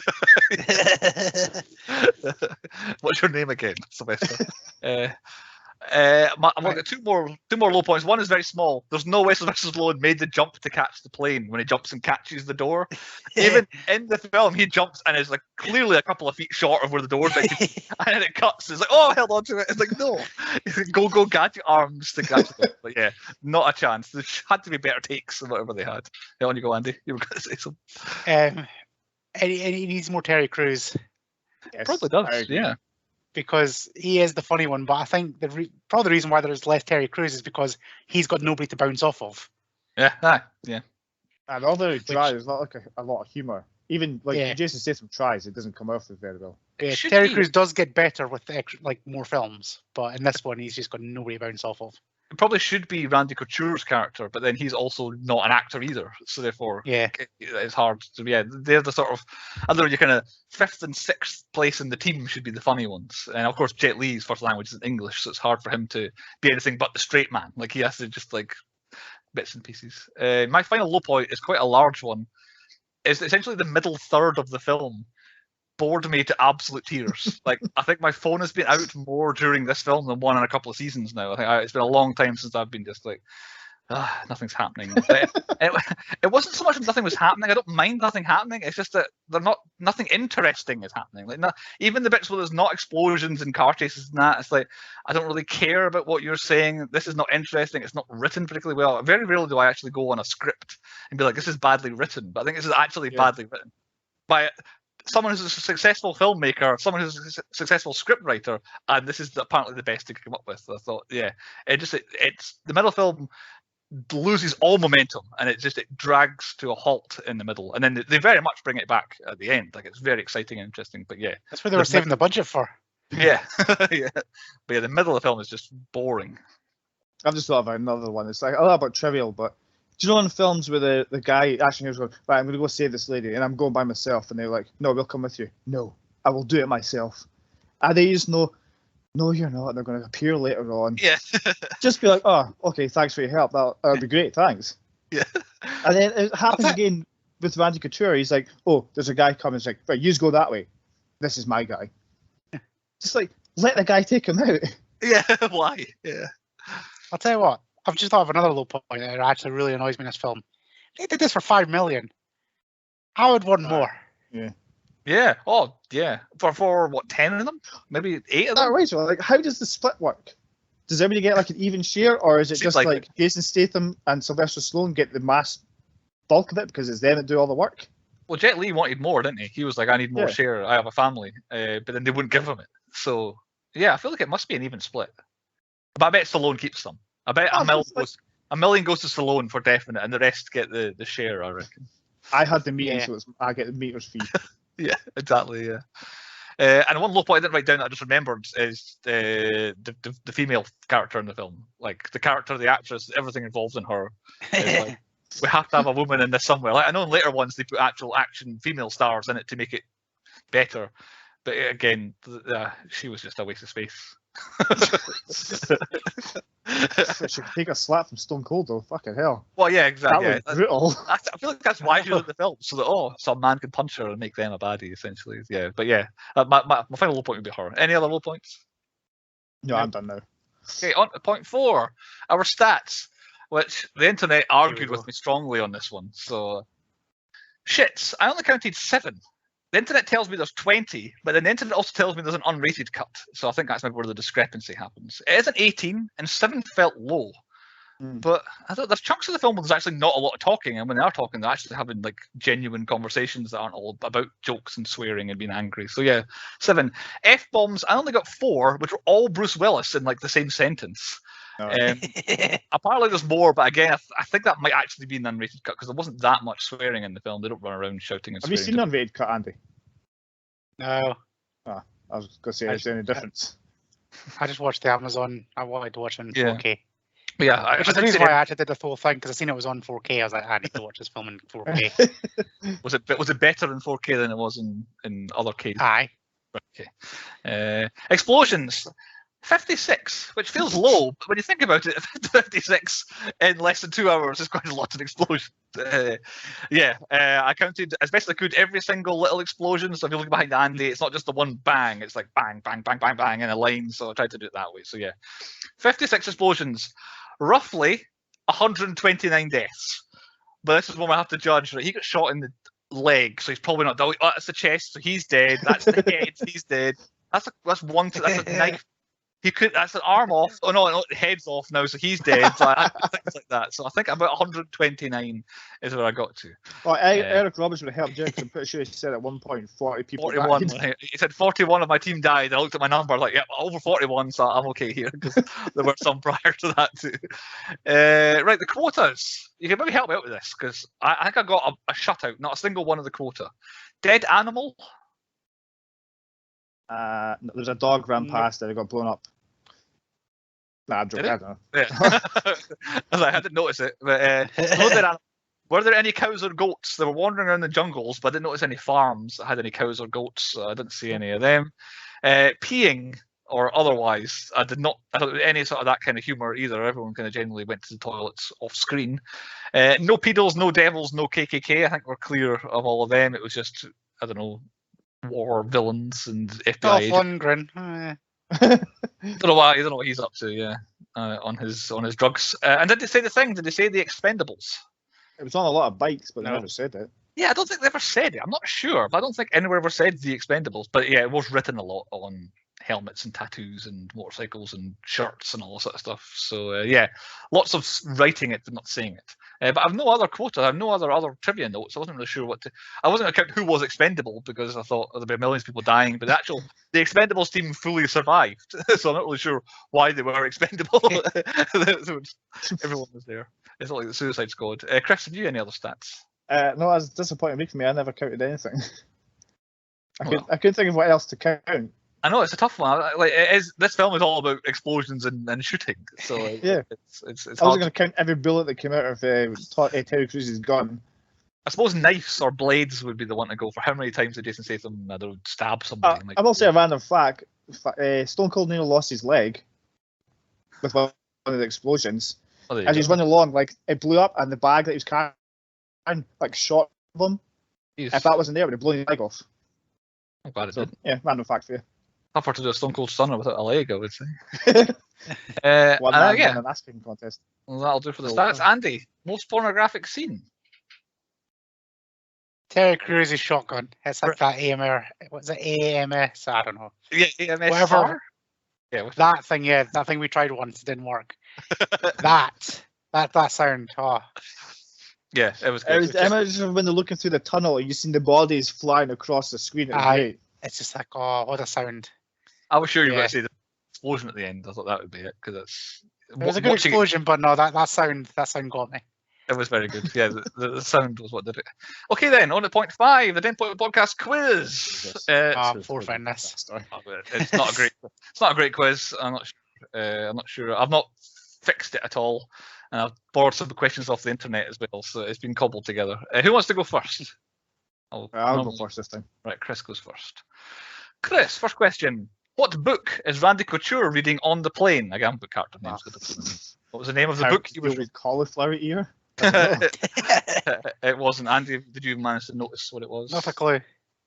What's your name again, Sylvester? I've got two more low points. One is very small. There's no way Sylvester Stallone made the jump to catch the plane when he jumps and catches the door. Even in the film, he jumps and is like clearly a couple of feet short of where the door is, and then it cuts. It's like, oh, I held on to it. It's like, no, go gadget arms to catch it. But yeah, not a chance. There had to be better takes than whatever they had. Yeah, on you go, Andy. You were going to say something. He needs more Terry Crews. Yes, probably does. Yeah. Because he is the funny one, but I think probably the reason why there's less Terry Crews is because he's got nobody to bounce off of. Yeah, yeah. And although he tries, there's not like a lot of humour. Even like Jason Statham tries, it doesn't come off as very well. Yeah, Terry Crews does get better with more films, but in this one, he's just got nobody to bounce off of. It probably should be Randy Couture's character, but then he's also not an actor either. So therefore, it's hard to. Yeah, they're the sort of, I don't know, your kind of 5th and 6th place in the team should be the funny ones. And of course, Jet Li's first language is English, so it's hard for him to be anything but the straight man. Like, he has to just like bits and pieces. My final low point is quite a large one. Is essentially the middle third of the film bored me to absolute tears. Like, I think my phone has been out more during this film than one in a couple of seasons now. I think it's been a long time since I've been just like, nothing's happening. It wasn't so much that nothing was happening. I don't mind nothing happening. It's just that nothing interesting is happening. Like, even the bits where there's not explosions and car chases and that, it's like, I don't really care about what you're saying. This is not interesting. It's not written particularly well. Very rarely do I actually go on a script and be like, this is badly written. But I think this is actually badly written by someone who's a successful filmmaker, someone who's a successful scriptwriter, and this is apparently the best they could come up with. I thought, it's the middle film loses all momentum, and it drags to a halt in the middle, and then they very much bring it back at the end. Like, it's very exciting and interesting. But yeah, that's what they were saving the budget for. Yeah, yeah. But yeah, the middle of the film is just boring. I've just thought of another one. It's like a lot about trivial, but do you know in films where the guy action hero's going, right, I'm going to go save this lady, and I'm going by myself, and they're like, no, we'll come with you. No, I will do it myself. And they just know, no, you're not. They're going to appear later on. Yeah. Just be like, oh, okay, thanks for your help. That'll be great, thanks. Yeah. And then it happens again with Randy Couture. He's like, oh, there's a guy coming. It's like, right, you just go that way. This is my guy. Just like, let the guy take him out. Yeah, why? Yeah. I'll tell you what. I've just thought of another low point that actually really annoys me in this film. They did this for $5 million. I would want more. Yeah. Yeah. Oh, yeah. For what, 10 of them? Maybe 8 of them? Right, so like, how does the split work? Does everybody get like an even share, or is it Seems just like Jason Statham and Sylvester Stallone get the mass bulk of it because it's them that do all the work? Well, Jet Li wanted more, didn't he? He was like, I need more share. I have a family. But then they wouldn't give him it. So, yeah, I feel like it must be an even split. But I bet Stallone keeps them. I bet a million goes to Stallone for definite, and the rest get the share, I reckon. I had the meeting, so I get the meter's fee. Yeah, exactly, yeah. And one low point I didn't write down that I just remembered is the female character in the film. Like, the character, the actress, everything involved in her. Like, we have to have a woman in this somewhere. Like, I know in later ones they put actual action female stars in it to make it better. But again, she was just a waste of space. She could take a slap from Stone Cold though. Fucking hell. Well, yeah, exactly. That was brutal. I feel like that's why she's in the film, so that some man can punch her and make them a baddie, essentially. Yeah, but yeah, my final low point would be her. Any other low points? No, I'm done now. Okay, on to point 4, our stats, which the internet argued with me strongly on this one. So, shits, I only counted 7. The internet tells me there's 20, but then the internet also tells me there's an unrated cut. So I think that's maybe where the discrepancy happens. It is an 18, and 7 felt low. But I thought there's chunks of the film where there's actually not a lot of talking, and when they are talking, they're actually having like genuine conversations that aren't all about jokes and swearing and being angry. So yeah, 7 F-bombs. I only got 4, which were all Bruce Willis in like the same sentence. Apparently there's more, but again, I think that might actually be an unrated cut because there wasn't that much swearing in the film. They don't run around shouting and Have swearing. you seen the unrated cut, Andy? No. I was going to say, is there any difference? I just watched the Amazon. I wanted to watch it in 4K. Yeah, which is the reason why I actually did the whole thing, because I seen it was on 4K. I was like, I need to watch this film in 4K. Was it better in 4K than it was in other cases? Aye. Okay. Explosions. 56, which feels low, but when you think about it, 56 in less than 2 hours is quite a lot of explosions. I counted as best I could every single little explosion. So if you look behind Andy, it's not just the one bang, it's like bang, bang, bang, bang, bang in a line. So I tried to do it that way. So yeah, 56 explosions, roughly 129 deaths. But this is one I have to judge. Right? He got shot in the leg, so he's probably not. Oh, that's the chest, so he's dead. That's the head, he's dead. That's a knife. He could. That's an arm off. Oh no, head's off now, so he's dead. So things like that. So I think about 129 is where I got to. Well, Eric Roberts would have helped you because I'm pretty sure he said at one point 40 people 41. died. He said 41 of my team died. I looked at my number, like, yeah, over 41, so I'm okay here because there were some prior to that too. Right, the quotas. You can maybe help me out with this because I think I got a shutout, not a single one of the quota. Dead animal. There's a dog ran past and it got blown up. Nah, I'm joking. I don't know. Yeah. I didn't notice it. But were there any cows or goats? They were wandering around the jungles, but I didn't notice any farms that had any cows or goats. So I didn't see any of them. Peeing or otherwise, I don't any sort of that kind of humour either. Everyone kind of generally went to the toilets off screen. No pedos, no devils, no KKK. I think we're clear of all of them. It was just, I don't know, war villains and FBI. Dolph Lundgren. Don't know what he's up to. Yeah, on his drugs. And did they say the thing? Did they say the Expendables? It was on a lot of bikes, but they never said it. Yeah, I don't think they ever said it. I'm not sure, but I don't think anywhere ever said the Expendables. But yeah, it was written a lot on helmets and tattoos and motorcycles and shirts and all that sort of stuff. So yeah, lots of writing it but not saying it. But I have no other quota. I have no other trivia notes. I wasn't really sure what to. I wasn't going to count who was expendable because I thought there'd be millions of people dying. But the Expendables team fully survived, so I'm not really sure why they were expendable. Everyone was there. It's not like the Suicide Squad. Chris, have you any other stats? No, that's disappointing for me. I never counted anything. I couldn't think of what else to count. I know it's a tough one. Like this film is all about explosions and shooting. So yeah, it's I wasn't going to count every bullet that came out of Terry Crews' gun. I suppose knives or blades would be the one to go for. How many times did Jason Statham stab somebody? I will say a random fact: Stone Cold Neil lost his leg with one of the explosions. As he's running along, like it blew up, and the bag that he was carrying, like shot him. Jeez. If that wasn't there, it would have blown his leg off. I'm glad it did. Yeah, random fact for you. Tougher to do a Stone Cold Stunner without a leg, I would say. Won an ice cream contest. Well, that'll do for the stats. Andy, most pornographic scene. Terry Crews' shotgun. It's like that AMR. What's it? AMS? I don't know. Yeah, AMS. Whatever. Yeah, that thing. Yeah, that thing we tried once. It didn't work. that sound. Oh. Yeah, it was. Imagine when they're looking through the tunnel and you see the bodies flying across the screen. It's just like, oh, what a sound. I was sure you were going to say the explosion at the end. I thought that would be it because it's. It was a good explosion, but no, that sound got me. It was very good. Yeah, the sound was what did it. Okay, then on to point 5, the 10-point podcast quiz. Poor friendness. It's not a great. It's not a great quiz. I'm not sure. I've not fixed it at all, and I've borrowed some questions off the internet as well, so it's been cobbled together. Who wants to go first? I'll go first this time. Right, Chris goes first. Chris, first question. What book is Randy Couture reading on the plane? Again, book character names. What was the name of the book he was reading? Cauliflower ear? It wasn't. Andy, did you manage to notice what it was? Not a clue.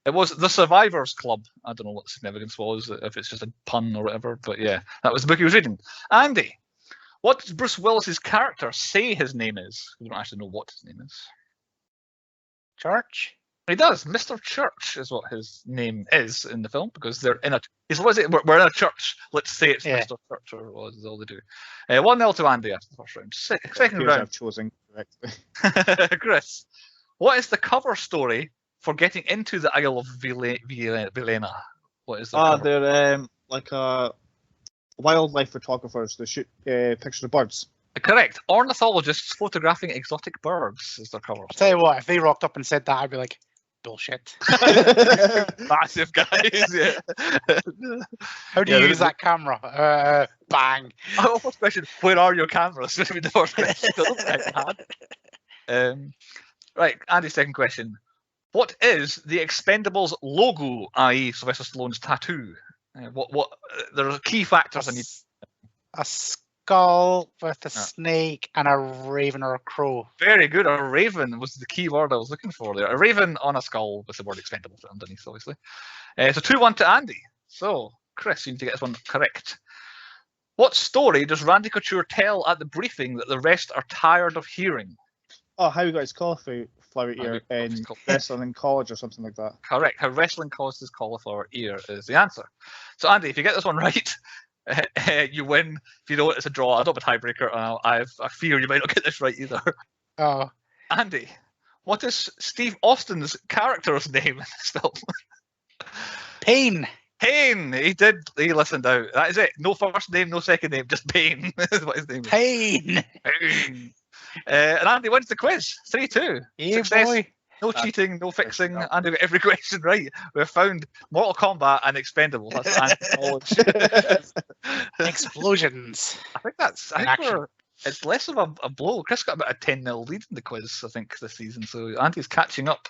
It was The Survivors Club. I don't know what the significance was, if it's just a pun or whatever, but yeah, that was the book he was reading. Andy, what does Bruce Willis's character say his name is? We don't actually know what his name is. George? He does. Mr. Church is what his name is in the film because they're in a. What is it? We're in a church. Let's say it's Mr. Church or what is all they do. 1-0 to Andy after the first round. Second round. I've chosen correctly. Chris, what is the cover story for getting into the Isle of Vilena? What is the cover? They're like wildlife photographers. They shoot pictures of birds. Correct. Ornithologists photographing exotic birds is their cover. I'll tell you what, if they rocked up and said that, I'd be like, bullshit. Massive guys, yeah. How do you use that camera? Bang. My first question, where are your cameras? Would be the first question. Right, Andy's second question. What is the Expendables logo, i.e. Sylvester Stallone's tattoo? There are key factors I need. A skull with a snake and a raven or a crow. Very good. A raven was the key word I was looking for there. A raven on a skull with the word Expendables underneath, obviously. So 2-1 to Andy. So, Chris, you need to get this one correct. What story does Randy Couture tell at the briefing that the rest are tired of hearing? Oh, how he got his cauliflower ear in wrestling in college or something like that. Correct. How wrestling caused his cauliflower ear is the answer. So, Andy, if you get this one right, you win. If you don't, it's a draw. I don't have a tiebreaker. I fear you might not get this right either. Oh. Andy, what is Steve Austin's character's name in this film? Pain. Pain. He listened out. That is it. No first name, no second name, just Pain is what his name is. Pain. Pain. And Andy wins the quiz. 3-2. Yeah, Success. boy. No cheating, no fixing. Andy got every question right. We've found Mortal Kombat and Expendables. That's Andy's knowledge. Explosions. I think it's less of a blow. Chris got about a 10-0 lead in the quiz, I think, this season. So Andy's catching up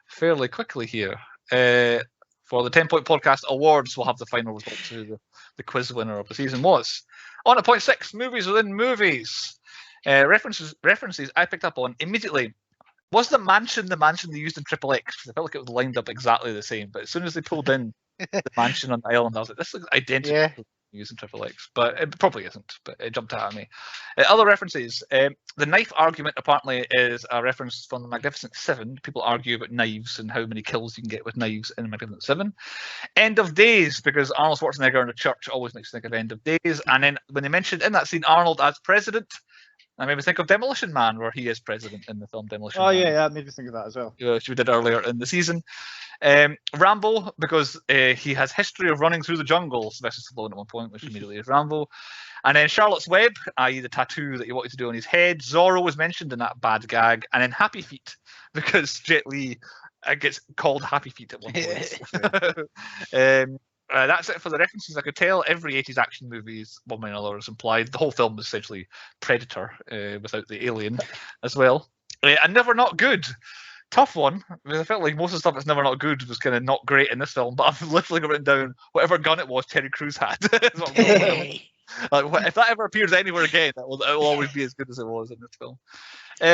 fairly quickly here. For the 10-Point Podcast Awards, we'll have the final results who the quiz winner of the season was. On to point 6, movies within movies. References I picked up on immediately. Was the mansion they used in Triple X? I felt like it was lined up exactly the same, but as soon as they pulled in the mansion on the island, I was like, this looks identical to the used in Triple X, but it probably isn't, but it jumped out at me. Other references, the knife argument apparently is a reference from the Magnificent Seven. People argue about knives and how many kills you can get with knives in the Magnificent Seven. End of Days, because Arnold Schwarzenegger in a church always makes you think of End of Days, and then when they mentioned in that scene Arnold as president, I made me think of Demolition Man, where he is president in the film Demolition Man. Oh, yeah, that made me think of that as well. Which we did earlier in the season. Rambo, because he has history of running through the jungle, Sylvester Stallone at one point, which immediately is Rambo. And then Charlotte's Web, i.e. the tattoo that he wanted to do on his head. Zorro was mentioned in that bad gag. And then Happy Feet, because Jet Li gets called Happy Feet at one point. That's it for the references. I could tell every 80s action movie is one way or another is implied. The whole film is essentially Predator without the alien as well. And Never Not Good. Tough one. I felt like most of the stuff that's Never Not Good was kind of not great in this film, but I've literally got written down whatever gun it was Terry Crews had. Like, if that ever appears anywhere again, it will always be as good as it was in this film.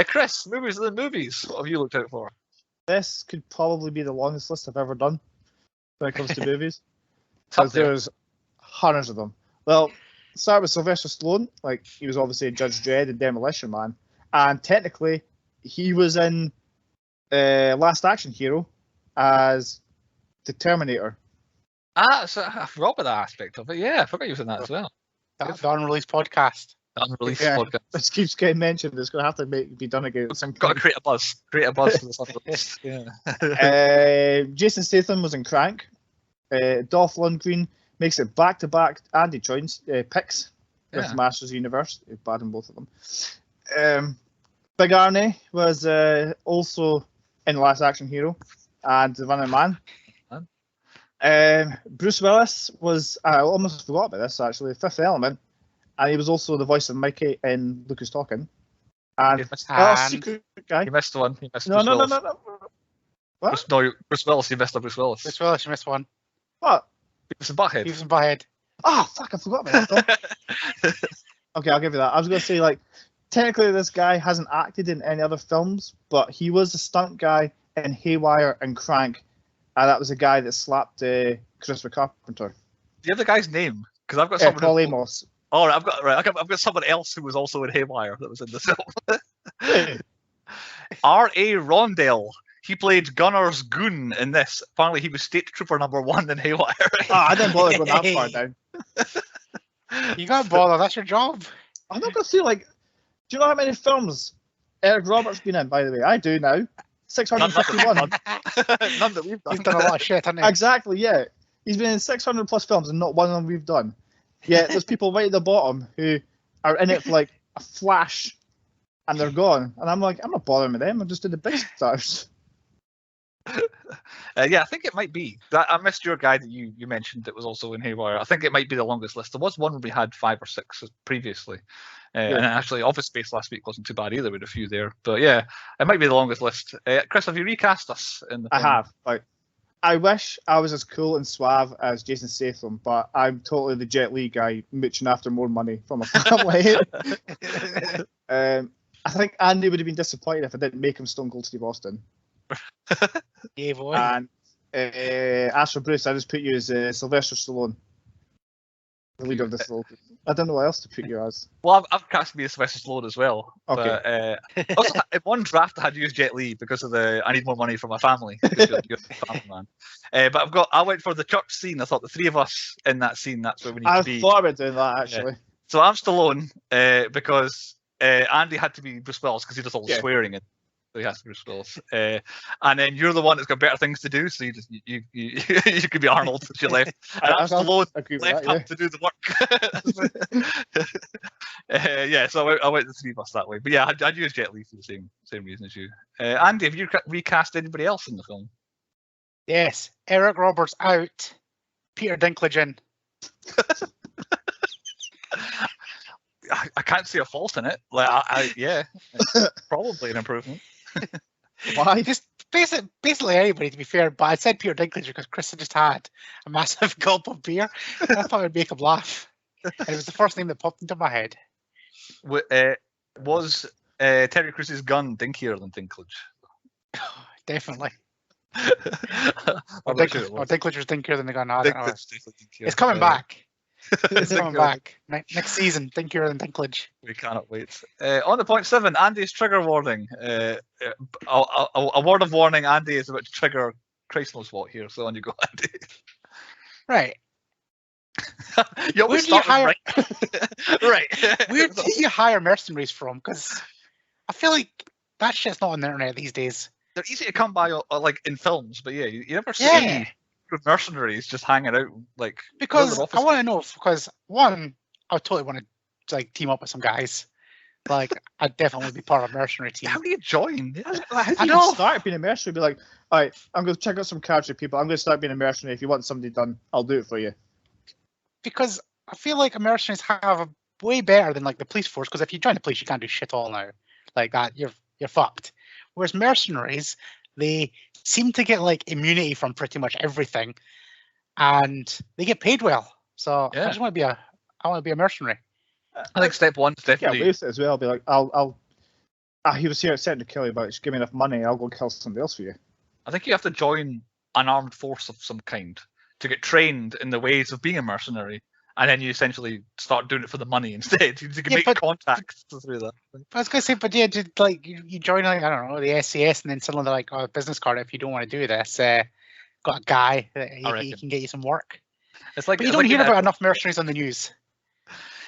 Chris, movies within movies. What have you looked out for? This could probably be the longest list I've ever done when it comes to movies. Because there's hundreds of them. Well, start with Sylvester Stallone. Like, he was obviously Judge Dredd and Demolition Man. And technically, he was in Last Action Hero as the Terminator. So I forgot about that aspect of it. Yeah, I forgot he was in that as well. That's the unreleased podcast. Unreleased podcast. This keeps getting mentioned. It's going to have to be done again at some point. Got to create a buzz. Create a buzz for this unreleased. Yeah. Jason Statham was in Crank. Dolph Lundgren makes it back-to-back Andy joins picks with Masters Universe. Bad in both of them. Big Arnie was also in Last Action Hero and The Running Man. Bruce Willis was, I almost forgot about this actually, Fifth Element, and he was also the voice of Mikey in Lucas Talking. And Secret Guy. You missed one. You missed No. What? Bruce Willis. You missed Bruce Willis. Bruce Willis, you missed one. What? Beavis and Butthead. Beavis and Butthead. Ah, fuck, I forgot about that. Okay, I'll give you that. I was going to say, like, technically this guy hasn't acted in any other films, but he was a stunt guy in Haywire and Crank, and that was a guy that slapped Christopher Carpenter. Do you have the guy's name? Because I've got someone. Paul Amos. Oh, I've got someone else who was also in Haywire that was in the film. R.A. Rondell. he played Gunner's goon in this. Apparently, he was State Trooper #1 in Haywire. I didn't bother going that far down. You got bother. That's your job. I'm not gonna say like. Do you know how many films Eric Roberts been in? By the way, I do now. 651. None that we've done. He's done a lot of shit, hasn't he? Exactly. Yeah, he's been in 600 plus films, and not one of them we've done. Yet there's people right at the bottom who are in it for like a flash, and they're gone. And I'm like, I'm not bothering with them. I'm just doing the big stars. Yeah, I think it might be. I missed your guy that you mentioned that was also in Haywire. I think it might be the longest list. There was one where we had 5 or 6 previously. And actually, Office Space last week wasn't too bad either with a few there. But yeah, it might be the longest list. Chris, have you recast us in the film? I have. Like, I wish I was as cool and suave as Jason Statham, but I'm totally the Jet Li guy mooching after more money from a family. I think Andy would have been disappointed if I didn't make him Stone Cold Steve Austin. Yeah, boy. And as for Bruce, I just put you as Sylvester Stallone, the leader of the Stallone. I don't know what else to put you as. Well, I've cast me as Sylvester Stallone as well. Okay. But, also, in one draft, I had used Jet Li because of I need more money for my family. You're a family man. But I went for the church scene. I thought the 3 of us in that scene, that's where we need to be. I thought about doing that actually. So I'm Stallone because Andy had to be Bruce Willis because he does all the swearing. So he has to be Bruce Willis. And then you're the one that's got better things to do, so you could be Arnold if you left. And I'm Stallone left up to do the work. So I went the 3 of us that way. But yeah, I'd use Jet Li for the same reason as you. Andy, have you recast anybody else in the film? Yes, Eric Roberts out, Peter Dinklage in. I can't see a fault in it. Like, probably an improvement. Why? Just basically anybody, to be fair. But I said Peter Dinklage because Chris had just had a massive gulp of beer, and I thought it would make him laugh. And it was the first thing that popped into my head. Was Terry Crews' gun dinkier than Dinklage? Definitely. Or Dinklage was dinkier than the gun. I don't know. It's coming back. It's coming back next season. Dinkier than Dinklage. We cannot wait. On to point 7, Andy's trigger warning. A word of warning. Andy is about to trigger Christ knows what here. So on you go, Andy. Right. You always start right. Right. Where do you hire mercenaries from? Because I feel like that shit's not on the internet these days. They're easy to come by, like in films, but yeah, you never see mercenaries just hanging out like. Because I want to know. Because one, I would totally want to like team up with some guys. Like, I'd definitely be part of a mercenary team. How do you join? How do you start being a mercenary? Be like, all right, I'm going to check out some character people. I'm going to start being a mercenary. If you want somebody done, I'll do it for you. Because I feel like mercenaries have a way better than like the police force. Because if you join the police, you can't do shit all now. Like that, you're fucked. Whereas mercenaries, they seem to get like immunity from pretty much everything, and they get paid well. So I just want to be I want to be a mercenary. I think step 1 is definitely. Yeah, as well. I'll be like, he was here set to kill you, but just give me enough money, I'll go kill somebody else for you. I think you have to join an armed force of some kind to get trained in the ways of being a mercenary, and then you essentially start doing it for the money instead. You can make contacts through that. I was gonna say, but yeah, like you join like I don't know the SAS, and then suddenly they're like, oh, business card. If you don't want to do this, got a guy that he can get you some work. It's like, but you don't hear about enough mercenaries on the news.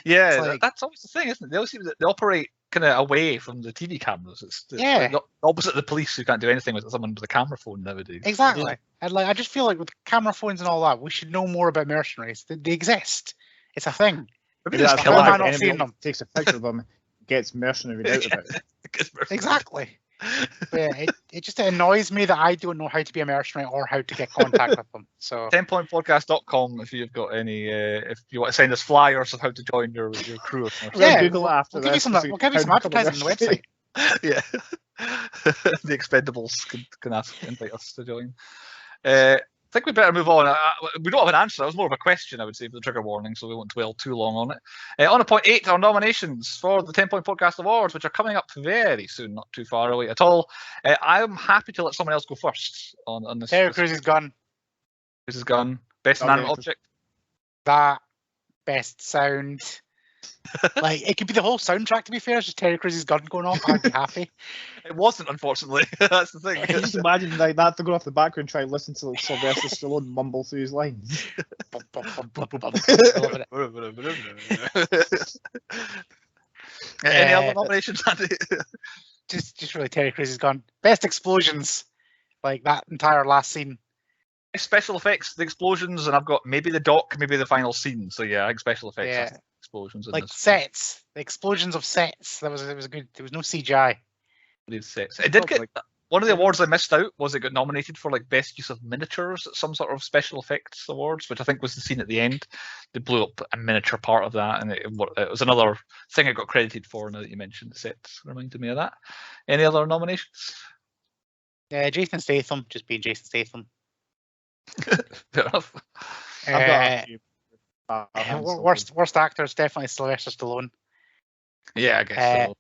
Yeah, like, that's always the thing, isn't it? They always seem that they operate kind of away from the TV cameras. It's like the opposite of the police who can't do anything with someone with a camera phone nowadays. Exactly. Yeah. And like I just feel like with camera phones and all that, we should know more about mercenaries. They exist. It's a thing. Maybe just kill them. Not seeing them. Takes a picture of them, gets mercenary out of it. Exactly. But yeah, it just annoys me that I don't know how to be a mercenary or how to get contact with them. So 10pointpodcast.com if you've got any if you want to send us flyers of how to join your crew. Google after we'll give you some advertising on the website. Yeah. The Expendables can invite us to join. I think we better move on. We don't have an answer. That was more of a question, I would say, for the trigger warning, so we won't dwell too long on it. On to point 8, our nominations for the 10 Point Podcast Awards, which are coming up very soon, not too far away at all. I'm happy to let someone else go first on this. Terry Crews' gun. Crews' gun. Best inanimate object. That. Best sound. Like, it could be the whole soundtrack, to be fair. It's just Terry Crews' gun going off. I'd be happy. It wasn't, unfortunately. That's the thing. I can just imagine like that to go off the background, try and listen to like, Sylvester Stallone mumble through his lines. Any other nominations, Andy? just really Terry Crews' gun. Best explosions, like that entire last scene. Special effects, the explosions, and I've got maybe the dock, maybe the final scene. So yeah, I think special effects, Yeah. explosions, in Like this. sets, the explosions of sets. It was good. There was no CGI. Sets. It did get one of the awards I missed out was it got nominated for like best use of miniatures at some sort of special effects awards, which I think was the scene at the end. They blew up a miniature part of that, and it was another thing I got credited for. Now that you mentioned the sets, reminded me of that. Any other nominations? Yeah, Jason Statham, just being Jason Statham. Fair enough. I've got a few. Worst actor is definitely Sylvester Stallone. Yeah, I guess so.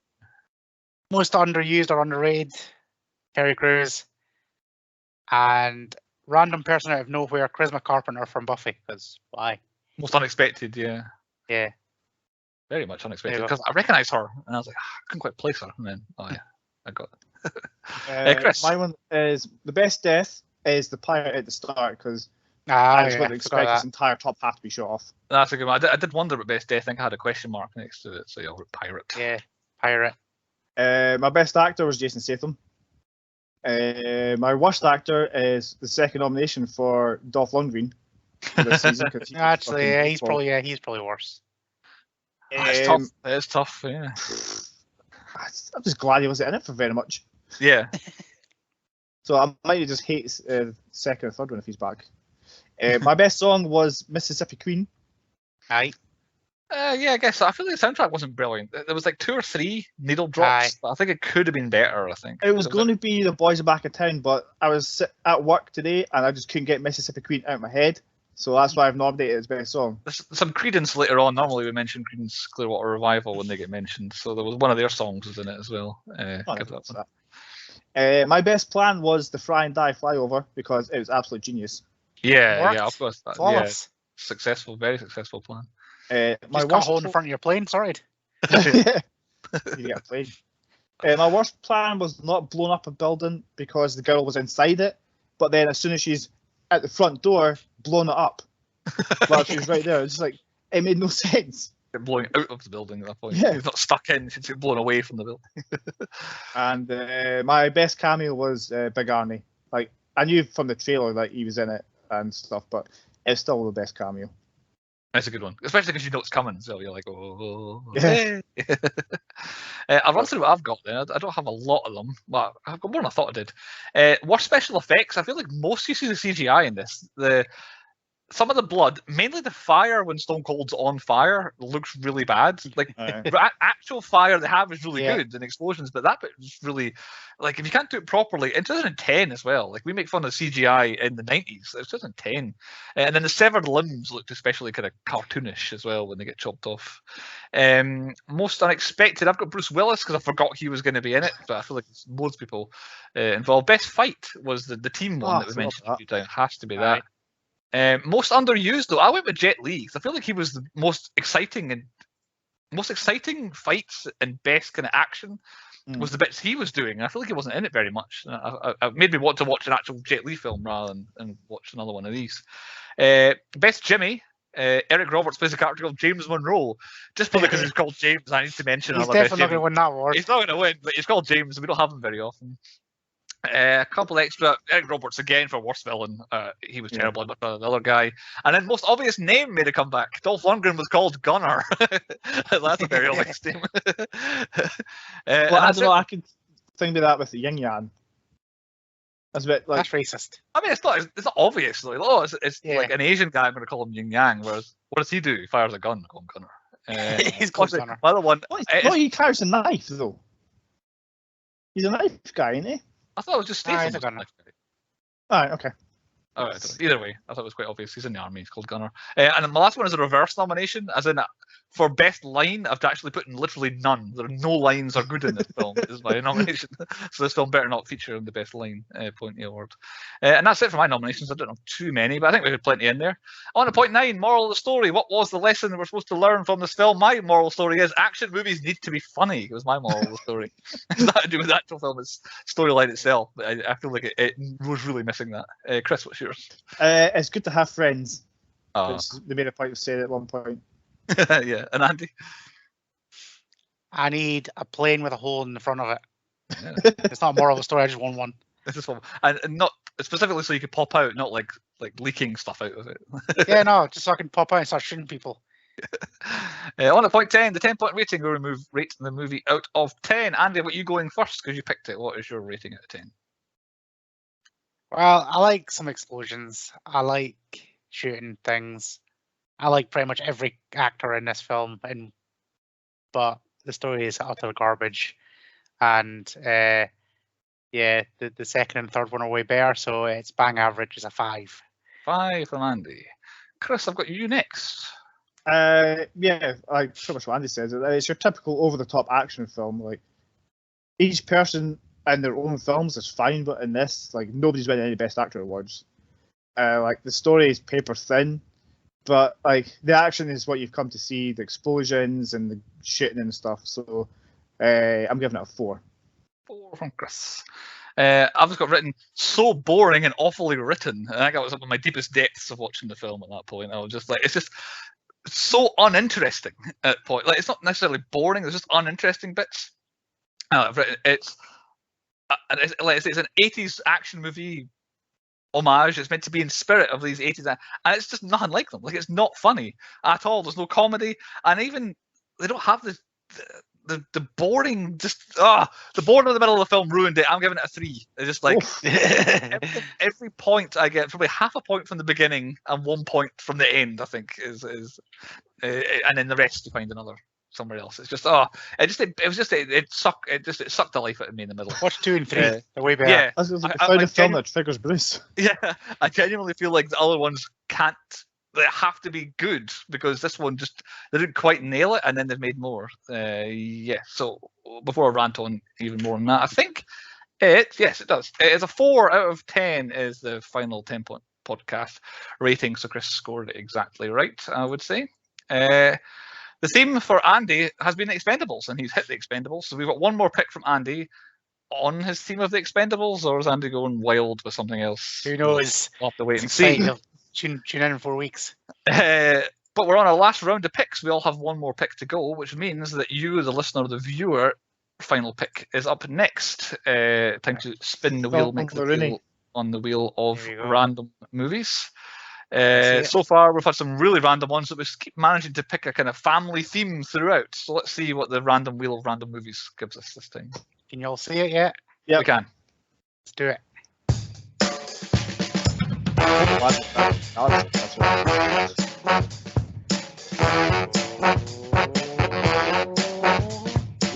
Most underused or underrated, Terry Crews. And random person out of nowhere, Charisma Carpenter from Buffy. Because why? Most unexpected, yeah. Yeah. Very much unexpected. Because I recognised her, and I was like, I couldn't quite place her. And then, oh yeah, I got it. Chris. My one is the best death is the pirate at the start because I just wouldn't expect his entire top half to be shot off. That's a good one. I did wonder about best death. I think I had a question mark next to it. So yeah, pirate. Yeah, pirate. My best actor was Jason Statham. My worst actor is the second nomination for Dolph Lundgren for this season. Actually, yeah, he's probably worse. It's tough. It's tough. Yeah. I'm just glad he wasn't in it for very much. Yeah. So I might just hate second or third one if he's back. My best song was Mississippi Queen. Aye. Yeah, I guess so. I feel like the soundtrack wasn't brilliant. There was like 2 or 3 needle drops, but I think it could have been better. I think it was going to be The Boys Are Back in Town, but I was at work today and I just couldn't get Mississippi Queen out of my head, so that's why I've nominated it as best song. There's some Creedence later on. Normally we mention Creedence Clearwater Revival when they get mentioned, so there was one of their songs was in it as well. Give that one. My best plan was the Fry and Die flyover because it was absolute genius. Yeah, of course. Yeah, successful, very successful plan. My got a hole in front of your plane, sorry. You get a plane. My worst plan was not blowing up a building because the girl was inside it, but then as soon as she's at the front door, blowing it up while she was right there. It's just like, it made no sense. They're blowing out of the building at that point. Yeah. She's not stuck in, she's blown away from the building. And my best cameo was Big Arnie. Like, I knew from the trailer that he was in it and stuff, but it's still the best cameo. That's a good one, especially because you know it's coming, so you're like, oh. Yeah. I'll run through what I've got then. I don't have a lot of them, but I've got more than I thought I did. Worst special effects, I feel like most you see the CGI in this. Some of the blood, mainly the fire when Stone Cold's on fire, looks really bad. Like actual fire they have is really good and explosions, but that bit is really like if you can't do it properly. In 2010 as well, like we make fun of CGI in the 90s. It's 2010, and then the severed limbs looked especially kind of cartoonish as well when they get chopped off. Most unexpected, I've got Bruce Willis because I forgot he was going to be in it, but I feel like there's loads of people involved. Best fight was the team one that we mentioned a few times. Has to be that. Most underused though, I went with Jet Li because I feel like he was the most exciting fights and best kind of action was the bits he was doing. I feel like he wasn't in it very much. It made me want to watch an actual Jet Li film rather than watch another one of these. Best Jimmy, Eric Roberts plays a character called James Monroe. Just because he's called James, I need to mention he's another definitely not going to win that award. He's not going to win, but he's called James, and we don't have him very often. A couple extra. Eric Roberts again for worst villain. He was terrible. But the other guy, and then most obvious name made a comeback. Dolph Lundgren was called Gunner. That's a very honest name. Well, I don't know. I could think of that with the Yin Yang. That's a bit like that's racist. I mean, it's not obvious. Like, it's like an Asian guy. I'm going to call him Yin Yang. Whereas, what does he do? He fires a gun. Call him Gunner. He's called Gunner. Other one. He carries a knife though. He's a knife guy, isn't he? I thought it was just Statham. Alright, okay. Alright, either way, I thought it was quite obvious. He's in the army. He's called Gunner. And then my last one is a reverse nomination, as in for best line, I've actually put in literally none. There are no lines are good in this film. Is my nomination. So this film better not feature in the best line Pointy Award. And that's it for my nominations. I don't have too many, but I think we had plenty in there. On to point 9, moral of the story. What was the lesson we're supposed to learn from this film? My moral story is action movies need to be funny. It was my moral of the story. It's not to do with the actual film's storyline itself, but I feel like it was really missing that. Chris, what's yours? It's good to have friends. They made a point of saying it at one point. Yeah, and Andy? I need a plane with a hole in the front of it. Yeah. It's not a moral of the story, I just want one. This is one, and not specifically so you could pop out, not like leaking stuff out of it. Yeah, no, just so I can pop out and start shooting people. On to point 10, the 10-point rating. We'll rate the movie out of 10. Andy, what are you going first? Because you picked it. What is your rating out of 10? Well, I like some explosions. I like shooting things. I like pretty much every actor in this film, but the story is utter garbage. And the second and third one are way better, so its bang average is a 5. 5 from Andy. Chris, I've got you next. Like pretty much what Andy says. It's your typical over-the-top action film. Like each person in their own films is fine, but in this, like nobody's winning any Best Actor awards. Like the story is paper thin, but like the action is what you've come to see, the explosions and the shitting and stuff. So I'm giving it a 4. 4 from Chris. I've just got written so boring and awfully written. I think that was up in my deepest depths of watching the film at that point. I was just like, it's just so uninteresting at point. Like it's not necessarily boring. There's just uninteresting bits. I've written it's an 80s action movie homage. It's meant to be in spirit of these 80s, and it's just nothing like them. Like it's not funny at all. There's no comedy, and even they don't have the boring, the boredom in the middle of the film ruined it. I'm giving it a 3. It's just like every point I get, probably half a point from the beginning and 1 point from the end, I think is and then the rest you find somewhere else. It's just it sucked the life out of me in the middle. Watch 2 and 3. They're way better. Yeah, I found a film that triggers Bruce. Yeah, I genuinely feel like the other ones they have to be good because this one they didn't quite nail it, and then they've made more. So before I rant on even more than that, I think it does. It is a 4 out of 10 is the final 10-point podcast rating. So Chris scored it exactly right, I would say. The theme for Andy has been the Expendables, and he's hit the Expendables. So we've got one more pick from Andy on his theme of the Expendables, or is Andy going wild with something else? Who knows? We'll have to wait and see. Tune in 4 weeks. But we're on our last round of picks. We all have one more pick to go, which means that you, the listener, or the viewer, final pick is up next. Time to spin the wheel, make the wheel on the wheel of random movies. So far, we've had some really random ones that we keep managing to pick a kind of family theme throughout. So let's see what the random wheel of random movies gives us this time. Can you all see it yet? Yeah, we can. Let's do it.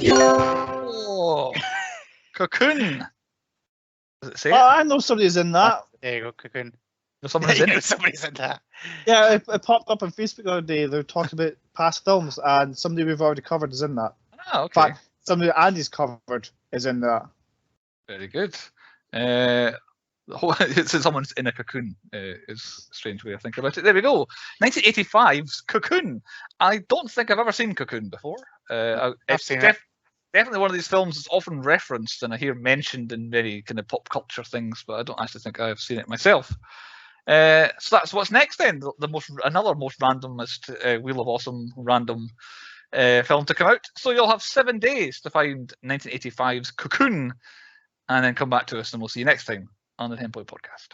Oh, Cocoon. Does it say? I know somebody's in that. There you go, Cocoon. Somebody's in it. Somebody's in that. Yeah, it popped up on Facebook the other day. They were talking about past films, and somebody we've already covered is in that. Oh, okay. In fact, somebody Andy's covered is in that. Very good. Someone's in a cocoon is a strange way of thinking about it. There we go. 1985's Cocoon. I don't think I've ever seen Cocoon before. I've seen it. Definitely one of these films that's often referenced and I hear mentioned in very kind of pop culture things, but I don't actually think I've seen it myself. So that's what's next then. Another most randomest Wheel of Awesome random film to come out. So you'll have 7 days to find 1985's Cocoon, and then come back to us, and we'll see you next time on the 10 Point Podcast.